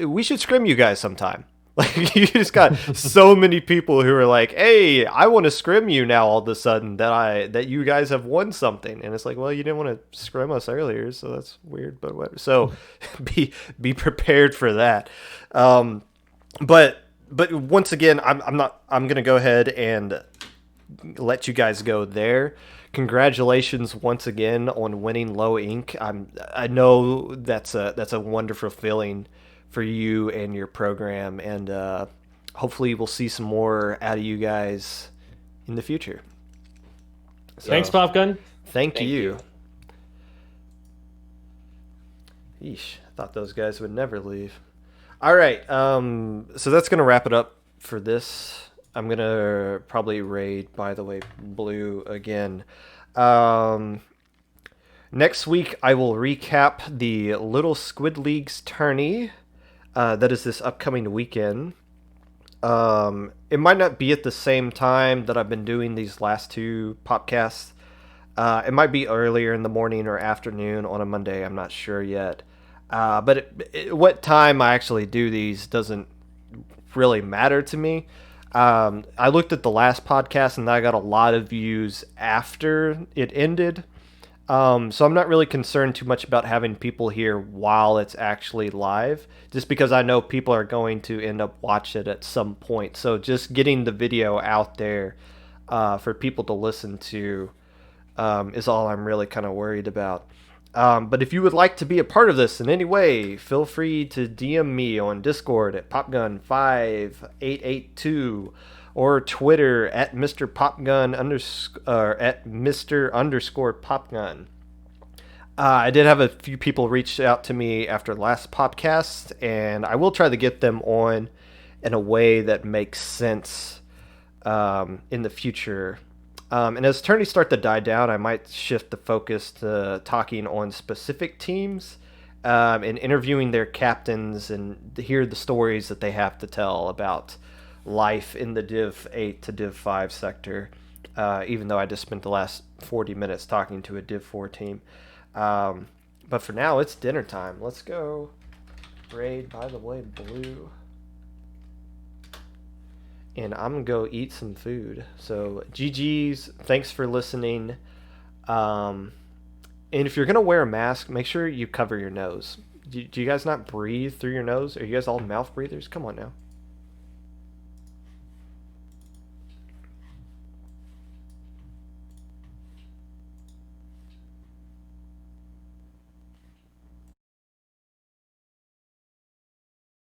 We should scrim you guys sometime." Like, you just got so many people who are like, "Hey, I want to scrim you now all of a sudden that you guys have won something." And it's like, well, you didn't want to scrim us earlier, so that's weird, but whatever. So be prepared for that. But once again, I'm going to go ahead and let you guys go there. Congratulations once again on winning Low Inc. I know that's a wonderful feeling for you and your program, and hopefully we'll see some more out of you guys in the future. So, thanks, Popgun. Thank you. Yeesh, I thought those guys would never leave. All right, so that's gonna wrap it up for this. I'm gonna probably raid, by the way, Blue again. Next week I will recap the Little Squid Leagues tourney. That is this upcoming weekend. It might not be at the same time that I've been doing these last two Popcasts. It might be earlier in the morning or afternoon on a Monday. I'm not sure yet. But what time I actually do these doesn't really matter to me. I looked at the last podcast and I got a lot of views after it ended. So I'm not really concerned too much about having people here while it's actually live, just because I know people are going to end up watching it at some point. So just getting the video out there for people to listen to is all I'm really kind of worried about. But if you would like to be a part of this in any way, feel free to DM me on Discord at popgun5882 or Twitter at Mr. Popgun at Mr. underscore Popgun. I did have a few people reach out to me after last podcast, and I will try to get them on in a way that makes sense in the future. And as tourneys start to die down, I might shift the focus to talking on specific teams and interviewing their captains and to hear the stories that they have to tell about life in the Div 8 to Div 5 sector, even though I just spent the last 40 minutes talking to a Div 4 team. But for now, it's dinner time. Let's go raid, by the way, blue. And I'm going to go eat some food. So, GG's. Thanks for listening. And if you're going to wear a mask, make sure you cover your nose. Do you guys not breathe through your nose? Are you guys all mouth breathers? Come on now.